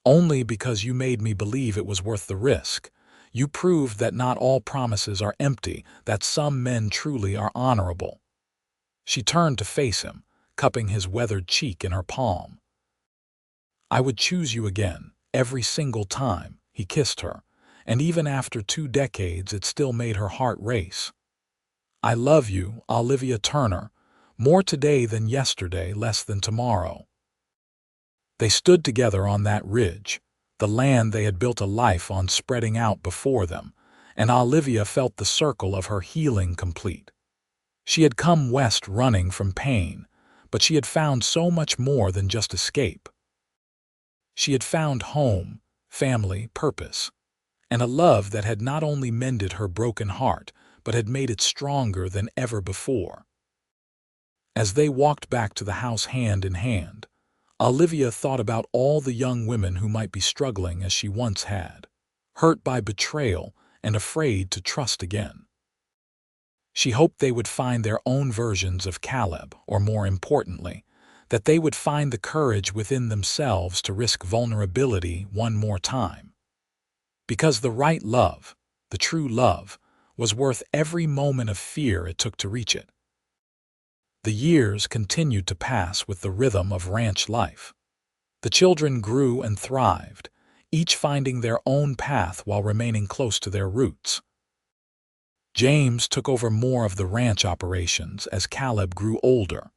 Only because you made me believe it was worth the risk. You proved that not all promises are empty, that some men truly are honorable." She turned to face him, cupping his weathered cheek in her palm. "I would choose you again, every single time," he kissed her, and even after 2 decades it still made her heart race. "I love you, Olivia Turner, more today than yesterday, less than tomorrow." They stood together on that ridge, the land they had built a life on spreading out before them, and Olivia felt the circle of her healing complete. She had come west running from pain, but she had found so much more than just escape. She had found home, family, purpose, and a love that had not only mended her broken heart, but had made it stronger than ever before. As they walked back to the house hand in hand, Olivia thought about all the young women who might be struggling as she once had, hurt by betrayal and afraid to trust again. She hoped they would find their own versions of Caleb, or more importantly, that they would find the courage within themselves to risk vulnerability one more time. Because the right love, the true love, was worth every moment of fear it took to reach it. The years continued to pass with the rhythm of ranch life. The children grew and thrived, each finding their own path while remaining close to their roots. James took over more of the ranch operations as Caleb grew older,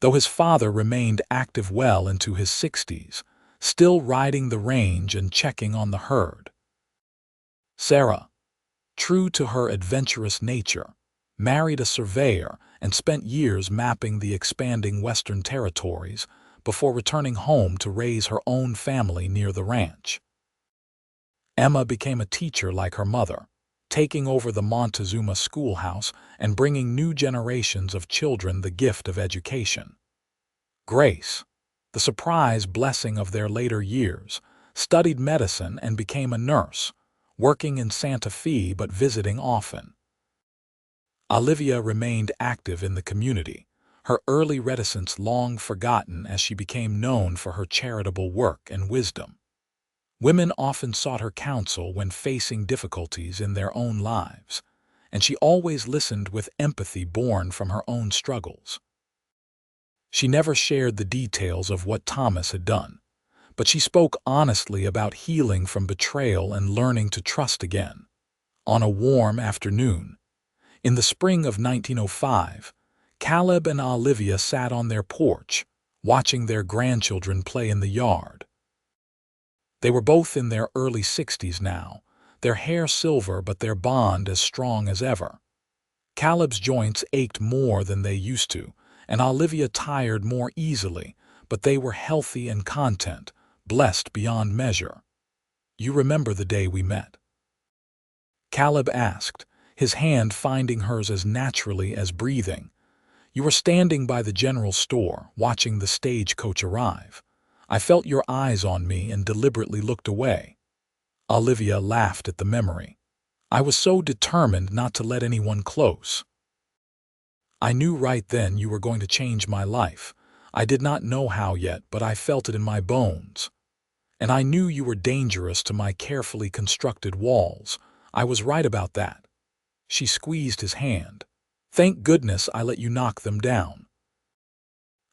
though his father remained active well into his 60s, still riding the range and checking on the herd. Sarah, true to her adventurous nature, married a surveyor and spent years mapping the expanding Western territories before returning home to raise her own family near the ranch. Emma became a teacher like her mother, taking over the Montezuma schoolhouse and bringing new generations of children the gift of education. Grace, the surprise blessing of their later years, studied medicine and became a nurse, working in Santa Fe but visiting often. Olivia remained active in the community, her early reticence long forgotten as she became known for her charitable work and wisdom. Women often sought her counsel when facing difficulties in their own lives, and she always listened with empathy born from her own struggles. She never shared the details of what Thomas had done, but she spoke honestly about healing from betrayal and learning to trust again. On a warm afternoon, in the spring of 1905, Caleb and Olivia sat on their porch, watching their grandchildren play in the yard. They were both in their early 60s now, their hair silver but their bond as strong as ever. Caleb's joints ached more than they used to, and Olivia tired more easily, but they were healthy and content, blessed beyond measure. "You remember the day we met?" Caleb asked, his hand finding hers as naturally as breathing. "You were standing by the general store, watching the stagecoach arrive. I felt your eyes on me and deliberately looked away." Olivia laughed at the memory. "I was so determined not to let anyone close. I knew right then you were going to change my life. I did not know how yet, but I felt it in my bones. And I knew you were dangerous to my carefully constructed walls. I was right about that." She squeezed his hand. "Thank goodness I let you knock them down."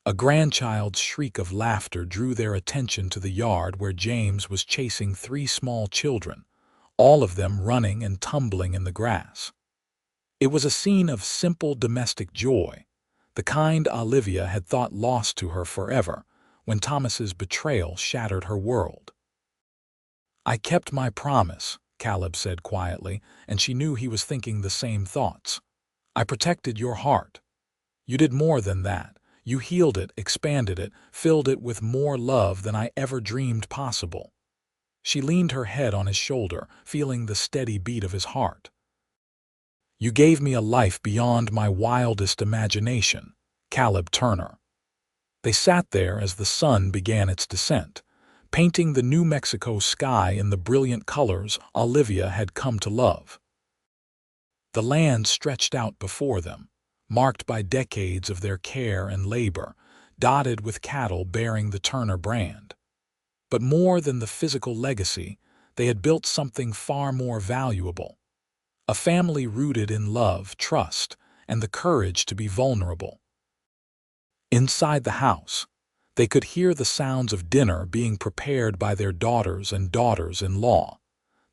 A grandchild's shriek of laughter drew their attention to the yard where James was chasing 3 small children, all of them running and tumbling in the grass. It was a scene of simple domestic joy, the kind Olivia had thought lost to her forever when Thomas's betrayal shattered her world. "I kept my promise," Caleb said quietly, and she knew he was thinking the same thoughts. "I protected your heart. You did more than that. You healed it, expanded it, filled it with more love than I ever dreamed possible." She leaned her head on his shoulder, feeling the steady beat of his heart. "You gave me a life beyond my wildest imagination." Caleb Turner. They sat there as the sun began its descent, painting the New Mexico sky in the brilliant colors Olivia had come to love. The land stretched out before them, marked by decades of their care and labor, dotted with cattle bearing the Turner brand. But more than the physical legacy, they had built something far more valuable. A family rooted in love, trust, and the courage to be vulnerable. Inside the house, they could hear the sounds of dinner being prepared by their daughters and daughters-in-law,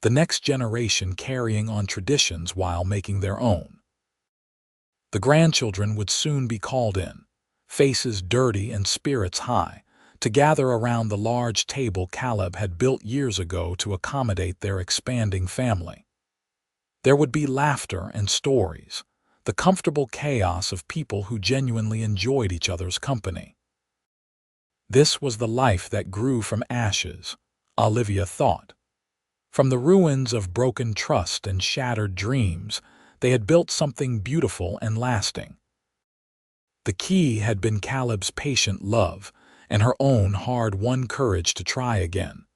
the next generation carrying on traditions while making their own. The grandchildren would soon be called in, faces dirty and spirits high, to gather around the large table Caleb had built years ago to accommodate their expanding family. There would be laughter and stories, the comfortable chaos of people who genuinely enjoyed each other's company. This was the life that grew from ashes, Olivia thought. From the ruins of broken trust and shattered dreams, they had built something beautiful and lasting. The key had been Caleb's patient love and her own hard-won courage to try again,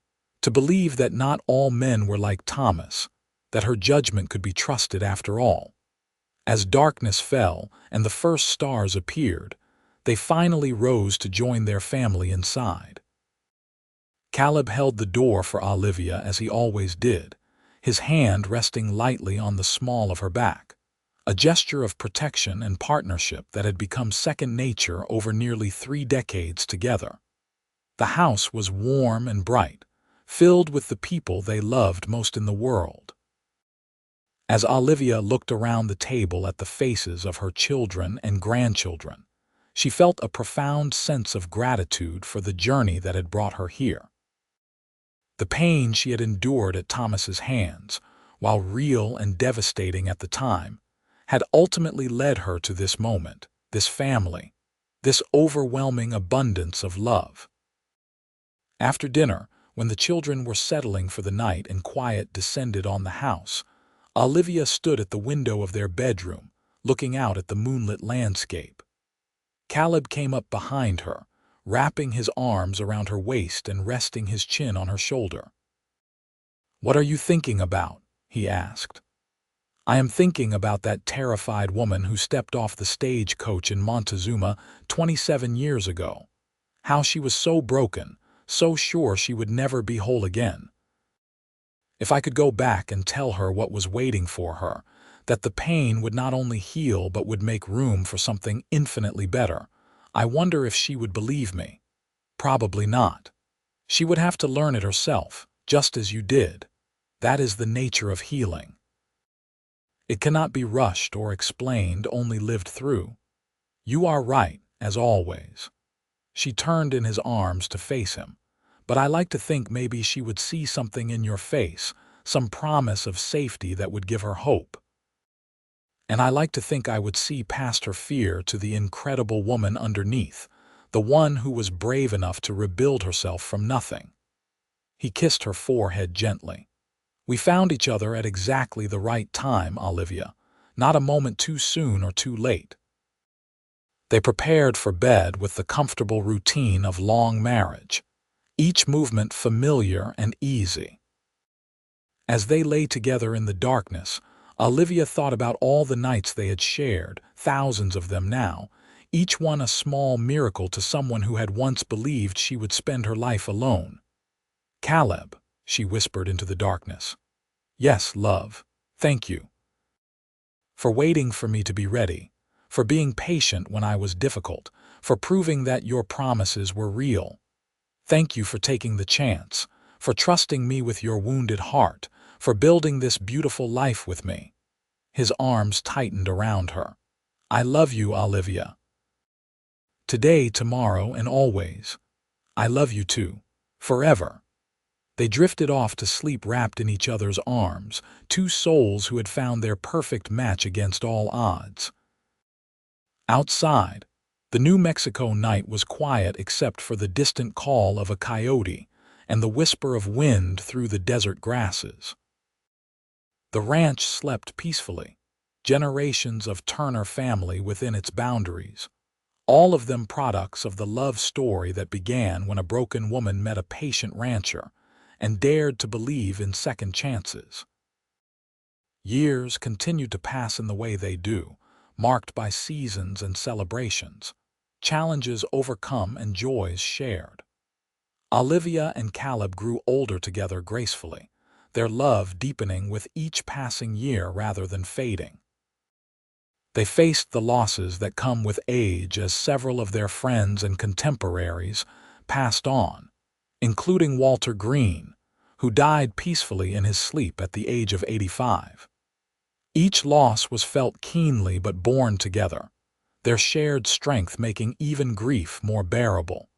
to believe that not all men were like Thomas, that her judgment could be trusted after all. As darkness fell and the first stars appeared, they finally rose to join their family inside. Caleb held the door for Olivia as he always did, his hand resting lightly on the small of her back, a gesture of protection and partnership that had become second nature over nearly 3 decades together. The house was warm and bright, filled with the people they loved most in the world. As Olivia looked around the table at the faces of her children and grandchildren, she felt a profound sense of gratitude for the journey that had brought her here. The pain she had endured at Thomas's hands, while real and devastating at the time, had ultimately led her to this moment, this family, this overwhelming abundance of love. After dinner, when the children were settling for the night and quiet descended on the house, Olivia stood at the window of their bedroom, looking out at the moonlit landscape. Caleb came up behind her, wrapping his arms around her waist and resting his chin on her shoulder. "What are you thinking about?" he asked. I am thinking about that terrified woman who stepped off the stagecoach in Montezuma 27 years ago. How she was so broken, so sure she would never be whole again. If I could go back and tell her what was waiting for her, that the pain would not only heal but would make room for something infinitely better, I wonder if she would believe me. Probably not. She would have to learn it herself, just as you did. That is the nature of healing. It cannot be rushed or explained, only lived through. You are right, as always. She turned in his arms to face him, but I like to think maybe she would see something in your face, some promise of safety that would give her hope. And I like to think I would see past her fear to the incredible woman underneath, the one who was brave enough to rebuild herself from nothing. He kissed her forehead gently. We found each other at exactly the right time, Olivia, not a moment too soon or too late. They prepared for bed with the comfortable routine of long marriage, each movement familiar and easy. As they lay together in the darkness, Olivia thought about all the nights they had shared, thousands of them now, each one a small miracle to someone who had once believed she would spend her life alone. Caleb, she whispered into the darkness. Yes, love, thank you. For waiting for me to be ready, for being patient when I was difficult, for proving that your promises were real. Thank you for taking the chance, for trusting me with your wounded heart, for building this beautiful life with me. His arms tightened around her. I love you, Olivia. Today, tomorrow, and always. I love you too. Forever. They drifted off to sleep wrapped in each other's arms, two souls who had found their perfect match against all odds. Outside, the New Mexico night was quiet except for the distant call of a coyote and the whisper of wind through the desert grasses. The ranch slept peacefully, generations of Turner family within its boundaries, all of them products of the love story that began when a broken woman met a patient rancher and dared to believe in second chances. Years continued to pass in the way they do, marked by seasons and celebrations, challenges overcome and joys shared. Olivia and Caleb grew older together gracefully, their love deepening with each passing year rather than fading. They faced the losses that come with age as several of their friends and contemporaries passed on, including Walter Green, who died peacefully in his sleep at the age of 85. Each loss was felt keenly but borne together, their shared strength making even grief more bearable.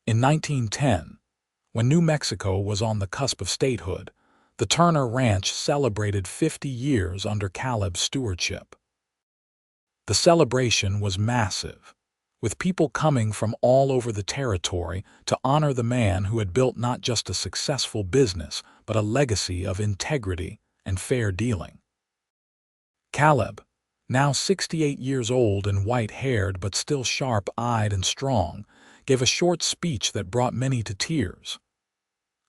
In 1910, when New Mexico was on the cusp of statehood, the Turner Ranch celebrated 50 years under Caleb's stewardship. The celebration was massive, with people coming from all over the territory to honor the man who had built not just a successful business, but a legacy of integrity and fair dealing. Caleb, now 68 years old and white-haired but still sharp-eyed and strong, gave a short speech that brought many to tears.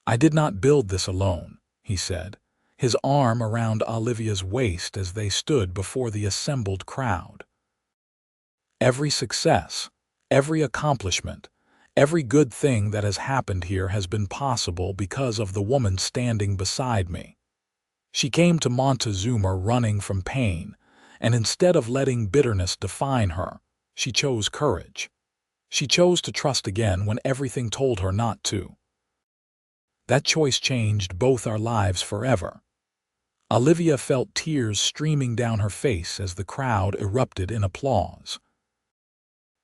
I did not build this alone, he said, his arm around Olivia's waist as they stood before the assembled crowd. Every success, every accomplishment, every good thing that has happened here has been possible because of the woman standing beside me. She came to Montezuma running from pain, and instead of letting bitterness define her, she chose courage. She chose to trust again when everything told her not to. That choice changed both our lives forever. Olivia felt tears streaming down her face as the crowd erupted in applause.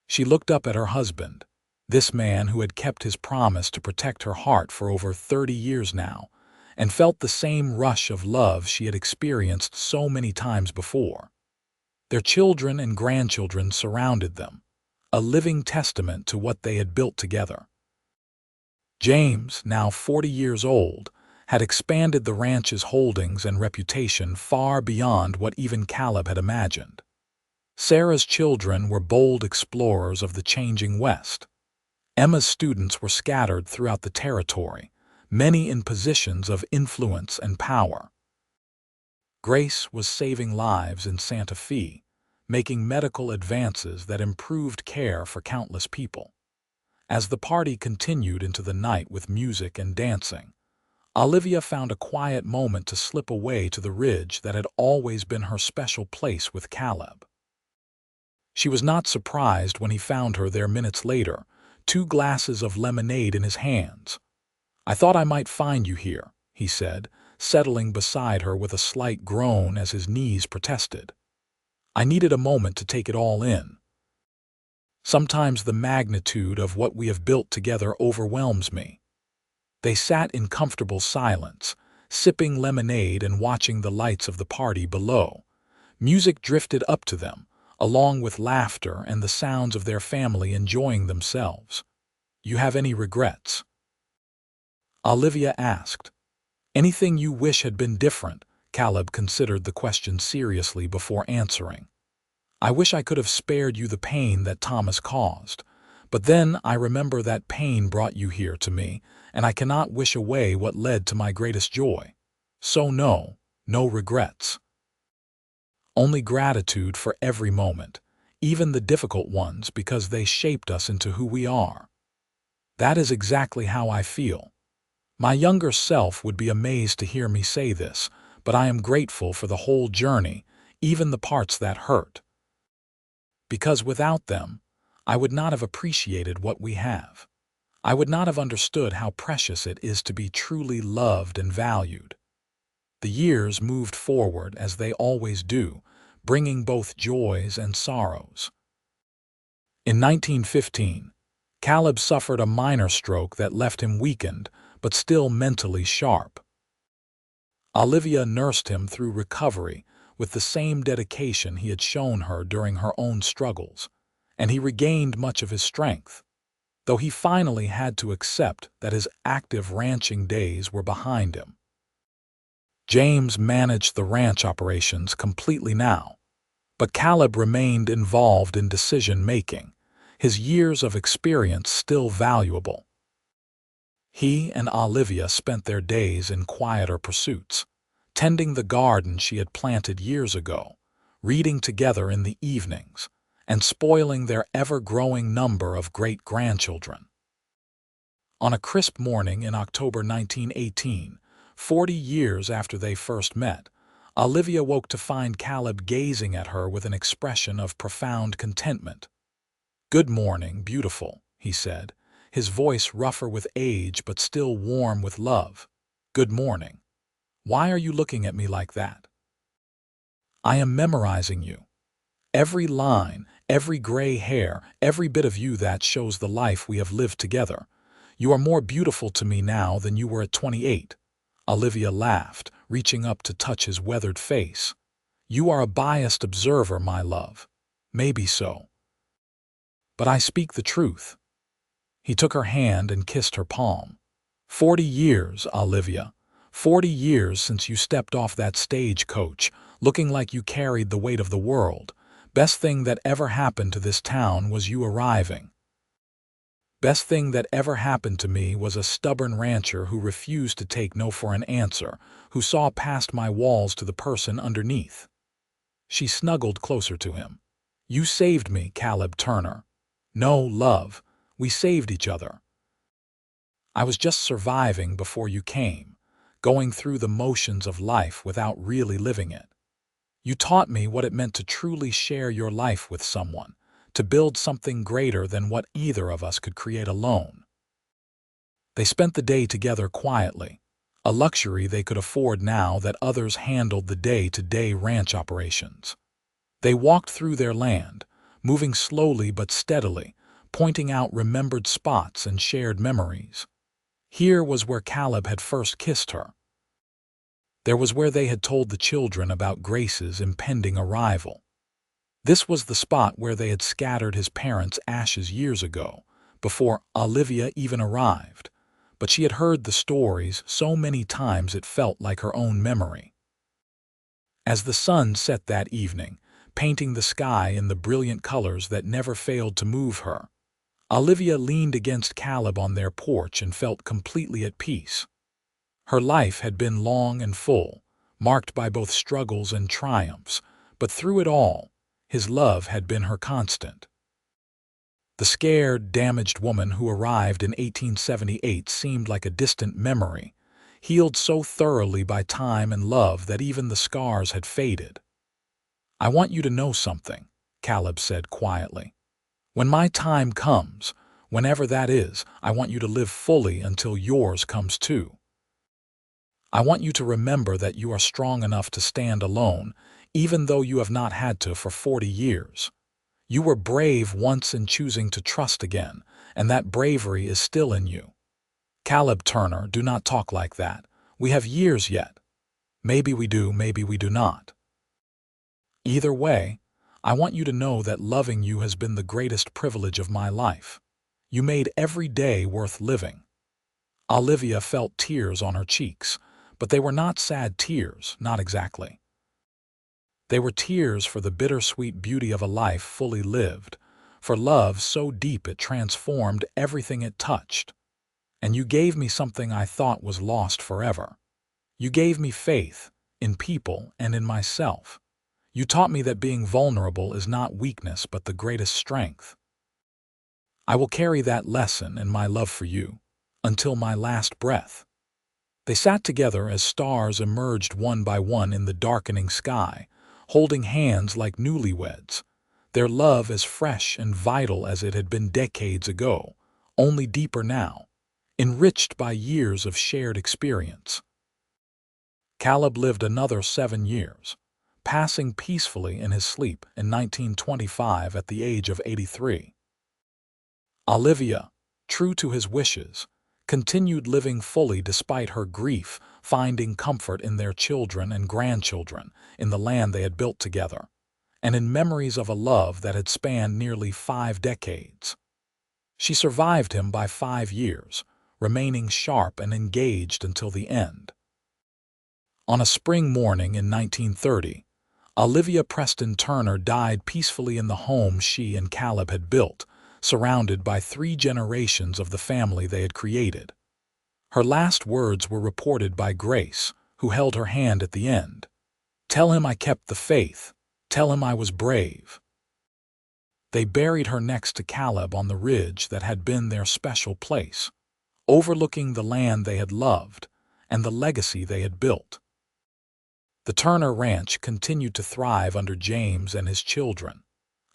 She looked up at her husband, this man who had kept his promise to protect her heart for over 30 years now, and felt the same rush of love she had experienced so many times before. Their children and grandchildren surrounded them, a living testament to what they had built together. James, now 40 years old, had expanded the ranch's holdings and reputation far beyond what even Caleb had imagined. Sarah's children were bold explorers of the changing West. Emma's students were scattered throughout the territory, many in positions of influence and power. Grace was saving lives in Santa Fe, making medical advances that improved care for countless people. As the party continued into the night with music and dancing, Olivia found a quiet moment to slip away to the ridge that had always been her special place with Caleb. She was not surprised when he found her there minutes later, 2 glasses of lemonade in his hands. "I thought I might find you here," he said, settling beside her with a slight groan as his knees protested. "I needed a moment to take it all in. Sometimes the magnitude of what we have built together overwhelms me." They sat in comfortable silence, sipping lemonade and watching the lights of the party below. Music drifted up to them, along with laughter and the sounds of their family enjoying themselves. "You have any regrets?" Olivia asked. "Anything you wish had been different?" Caleb considered the question seriously before answering. "I wish I could have spared you the pain that Thomas caused. But then I remember that pain brought you here to me, and I cannot wish away what led to my greatest joy. So no regrets. Only gratitude for every moment, even the difficult ones, because they shaped us into who we are." "That is exactly how I feel. My younger self would be amazed to hear me say this, but I am grateful for the whole journey, even the parts that hurt. Because without them, I would not have appreciated what we have. I would not have understood how precious it is to be truly loved and valued." The years moved forward as they always do, bringing both joys and sorrows. In 1915, Caleb suffered a minor stroke that left him weakened, but still mentally sharp. Olivia nursed him through recovery with the same dedication he had shown her during her own struggles, and he regained much of his strength, though he finally had to accept that his active ranching days were behind him. James managed the ranch operations completely now, but Caleb remained involved in decision-making, his years of experience still valuable. He and Olivia spent their days in quieter pursuits, tending the garden she had planted years ago, reading together in the evenings, and spoiling their ever-growing number of great-grandchildren. On a crisp morning in October 1918, 40 years after they first met, Olivia woke to find Caleb gazing at her with an expression of profound contentment. "Good morning, beautiful," he said, his voice rougher with age but still warm with love. "Good morning. Why are you looking at me like that?" "I am memorizing you. Every line, every gray hair, every bit of you that shows the life we have lived together. You are more beautiful to me now than you were at 28. Olivia laughed, reaching up to touch his weathered face. "You are a biased observer, my love. Maybe so. But I speak the truth." He took her hand and kissed her palm. 40 years, Olivia. 40 years since you stepped off that stagecoach, looking like you carried the weight of the world. Best thing that ever happened to this town was you arriving. Best thing that ever happened to me was a stubborn rancher who refused to take no for an answer, who saw past my walls to the person underneath. She snuggled closer to him. "You saved me, Caleb Turner." "No, love. We saved each other. I was just surviving before you came, going through the motions of life without really living it. You taught me what it meant to truly share your life with someone, to build something greater than what either of us could create alone." They spent the day together quietly, a luxury they could afford now that others handled the day-to-day ranch operations. They walked through their land, moving slowly but steadily, pointing out remembered spots and shared memories. Here was where Caleb had first kissed her. There was where they had told the children about Grace's impending arrival. This was the spot where they had scattered his parents' ashes years ago, before Olivia even arrived, but she had heard the stories so many times it felt like her own memory. As the sun set that evening, painting the sky in the brilliant colors that never failed to move her, Olivia leaned against Caleb on their porch and felt completely at peace. Her life had been long and full, marked by both struggles and triumphs, but through it all, his love had been her constant. The scared, damaged woman who arrived in 1878 seemed like a distant memory, healed so thoroughly by time and love that even the scars had faded. "I want you to know something," Caleb said quietly. "When my time comes, whenever that is, I want you to live fully until yours comes too. I want you to remember that you are strong enough to stand alone, even though you have not had to for 40 years. You were brave once in choosing to trust again, and that bravery is still in you. Caleb Turner, do not talk like that. We have years yet. Maybe we do, maybe we do not. Either way, I want you to know that loving you has been the greatest privilege of my life. You made every day worth living." Olivia felt tears on her cheeks, but they were not sad tears, not exactly. They were tears for the bittersweet beauty of a life fully lived, for love so deep it transformed everything it touched. "And you gave me something I thought was lost forever. You gave me faith, in people and in myself. You taught me that being vulnerable is not weakness but the greatest strength. I will carry that lesson and my love for you, until my last breath." They sat together as stars emerged one by one in the darkening sky, holding hands like newlyweds, their love as fresh and vital as it had been decades ago, only deeper now, enriched by years of shared experience. Caleb lived another 7 years, passing peacefully in his sleep in 1925 at the age of 83. Olivia, true to his wishes, continued living fully despite her grief, finding comfort in their children and grandchildren, in the land they had built together, and in memories of a love that had spanned nearly 5 decades. She survived him by 5 years, remaining sharp and engaged until the end. On a spring morning in 1930, Olivia Preston Turner died peacefully in the home she and Caleb had built, surrounded by 3 generations of the family they had created. Her last words were reported by Grace, who held her hand at the end. "Tell him I kept the faith. Tell him I was brave." They buried her next to Caleb on the ridge that had been their special place, overlooking the land they had loved and the legacy they had built. The Turner Ranch continued to thrive under James and his children,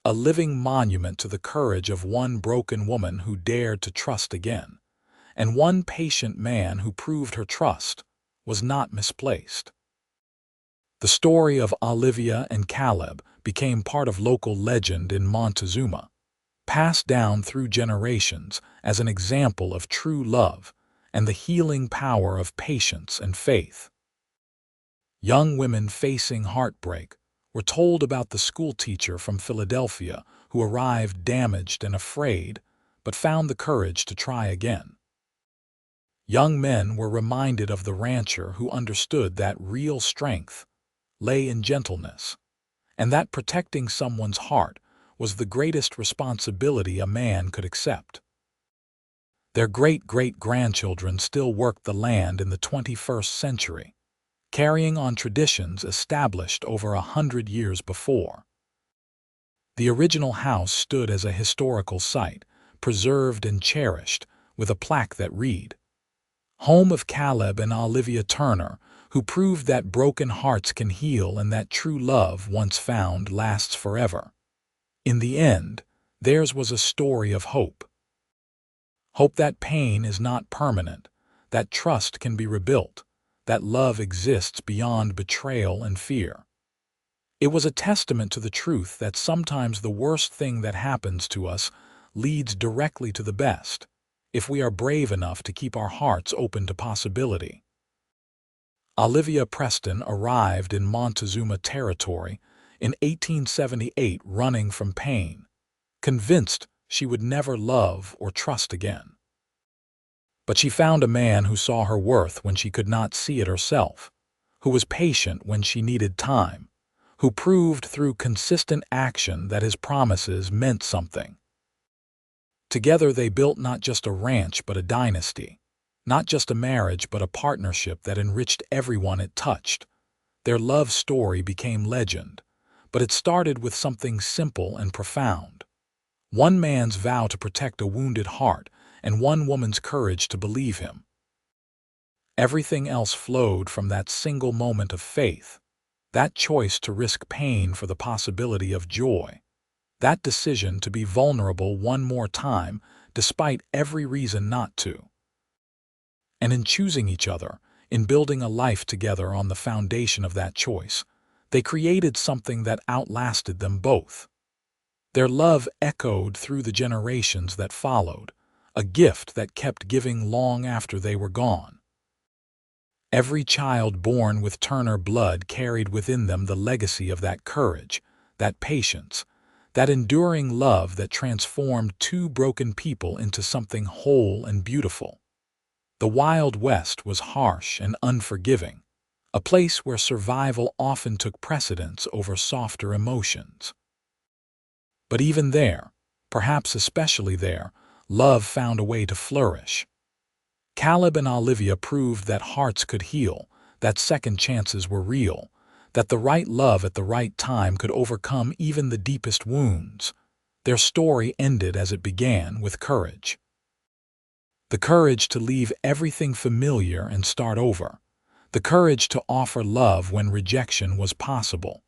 a living monument to the courage of one broken woman who dared to trust again, and one patient man who proved her trust was not misplaced. The story of Olivia and Caleb became part of local legend in Montezuma, passed down through generations as an example of true love and the healing power of patience and faith. Young women facing heartbreak were told about the schoolteacher from Philadelphia who arrived damaged and afraid, but found the courage to try again. Young men were reminded of the rancher who understood that real strength lay in gentleness, and that protecting someone's heart was the greatest responsibility a man could accept. Their great-great-grandchildren still worked the land in the 21st century, carrying on traditions established over 100 years before. The original house stood as a historical site, preserved and cherished, with a plaque that read, "Home of Caleb and Olivia Turner, who proved that broken hearts can heal and that true love once found lasts forever." In the end, theirs was a story of hope. Hope that pain is not permanent, that trust can be rebuilt, that love exists beyond betrayal and fear. It was a testament to the truth that sometimes the worst thing that happens to us leads directly to the best, if we are brave enough to keep our hearts open to possibility. Olivia Preston arrived in Montezuma territory in 1878 running from pain, convinced she would never love or trust again. But she found a man who saw her worth when she could not see it herself, who was patient when she needed time, who proved through consistent action that his promises meant something. Together they built not just a ranch but a dynasty, not just a marriage but a partnership that enriched everyone it touched. Their love story became legend, but it started with something simple and profound. One man's vow to protect a wounded heart and one woman's courage to believe him. Everything else flowed from that single moment of faith, that choice to risk pain for the possibility of joy, that decision to be vulnerable one more time despite every reason not to. And in choosing each other, in building a life together on the foundation of that choice, they created something that outlasted them both. Their love echoed through the generations that followed, a gift that kept giving long after they were gone. Every child born with Turner blood carried within them the legacy of that courage, that patience, that enduring love that transformed two broken people into something whole and beautiful. The Wild West was harsh and unforgiving, a place where survival often took precedence over softer emotions. But even there, perhaps especially there, love found a way to flourish. Caleb and Olivia proved that hearts could heal, that second chances were real, that the right love at the right time could overcome even the deepest wounds. Their story ended as it began, with courage. The courage to leave everything familiar and start over. The courage to offer love when rejection was possible.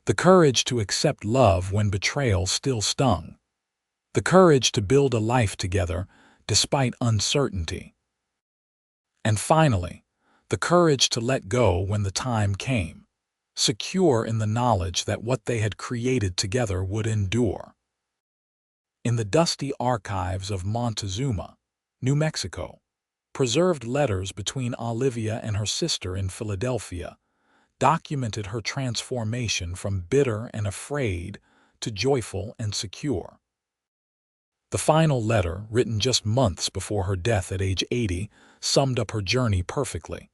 The courage to accept love when betrayal still stung. The courage to build a life together despite uncertainty. And finally, the courage to let go when the time came, secure in the knowledge that what they had created together would endure. In the dusty archives of Montezuma, New Mexico, preserved letters between Olivia and her sister in Philadelphia documented her transformation from bitter and afraid to joyful and secure. The final letter, written just months before her death at age 80, summed up her journey perfectly.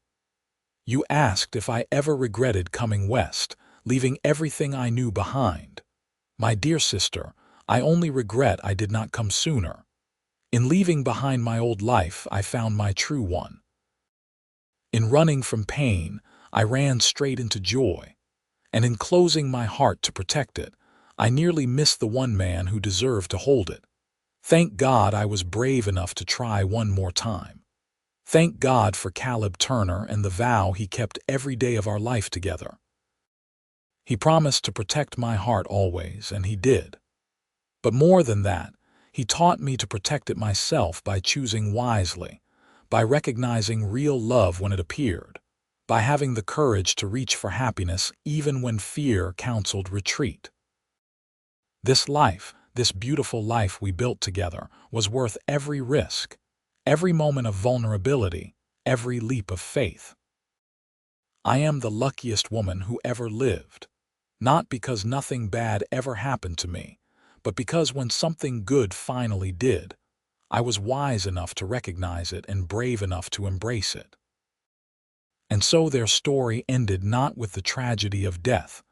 "You asked if I ever regretted coming west, leaving everything I knew behind. My dear sister, I only regret I did not come sooner. In leaving behind my old life, I found my true one. In running from pain, I ran straight into joy. And in closing my heart to protect it, I nearly missed the one man who deserved to hold it. Thank God I was brave enough to try one more time. Thank God for Caleb Turner and the vow he kept every day of our life together. He promised to protect my heart always, and he did. But more than that, he taught me to protect it myself by choosing wisely, by recognizing real love when it appeared, by having the courage to reach for happiness even when fear counseled retreat. This life, this beautiful life we built together, was worth every risk, every moment of vulnerability, every leap of faith. I am the luckiest woman who ever lived, not because nothing bad ever happened to me, but because when something good finally did, I was wise enough to recognize it and brave enough to embrace it." And so their story ended not with the tragedy of death,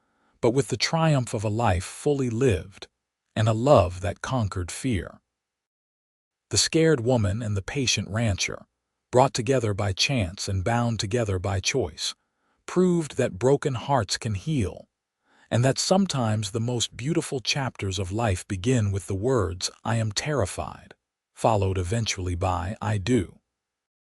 but with the triumph of a life fully lived and a love that conquered fear. The scared woman and the patient rancher, brought together by chance and bound together by choice, proved that broken hearts can heal, and that sometimes the most beautiful chapters of life begin with the words, "I am terrified," followed eventually by, "I do."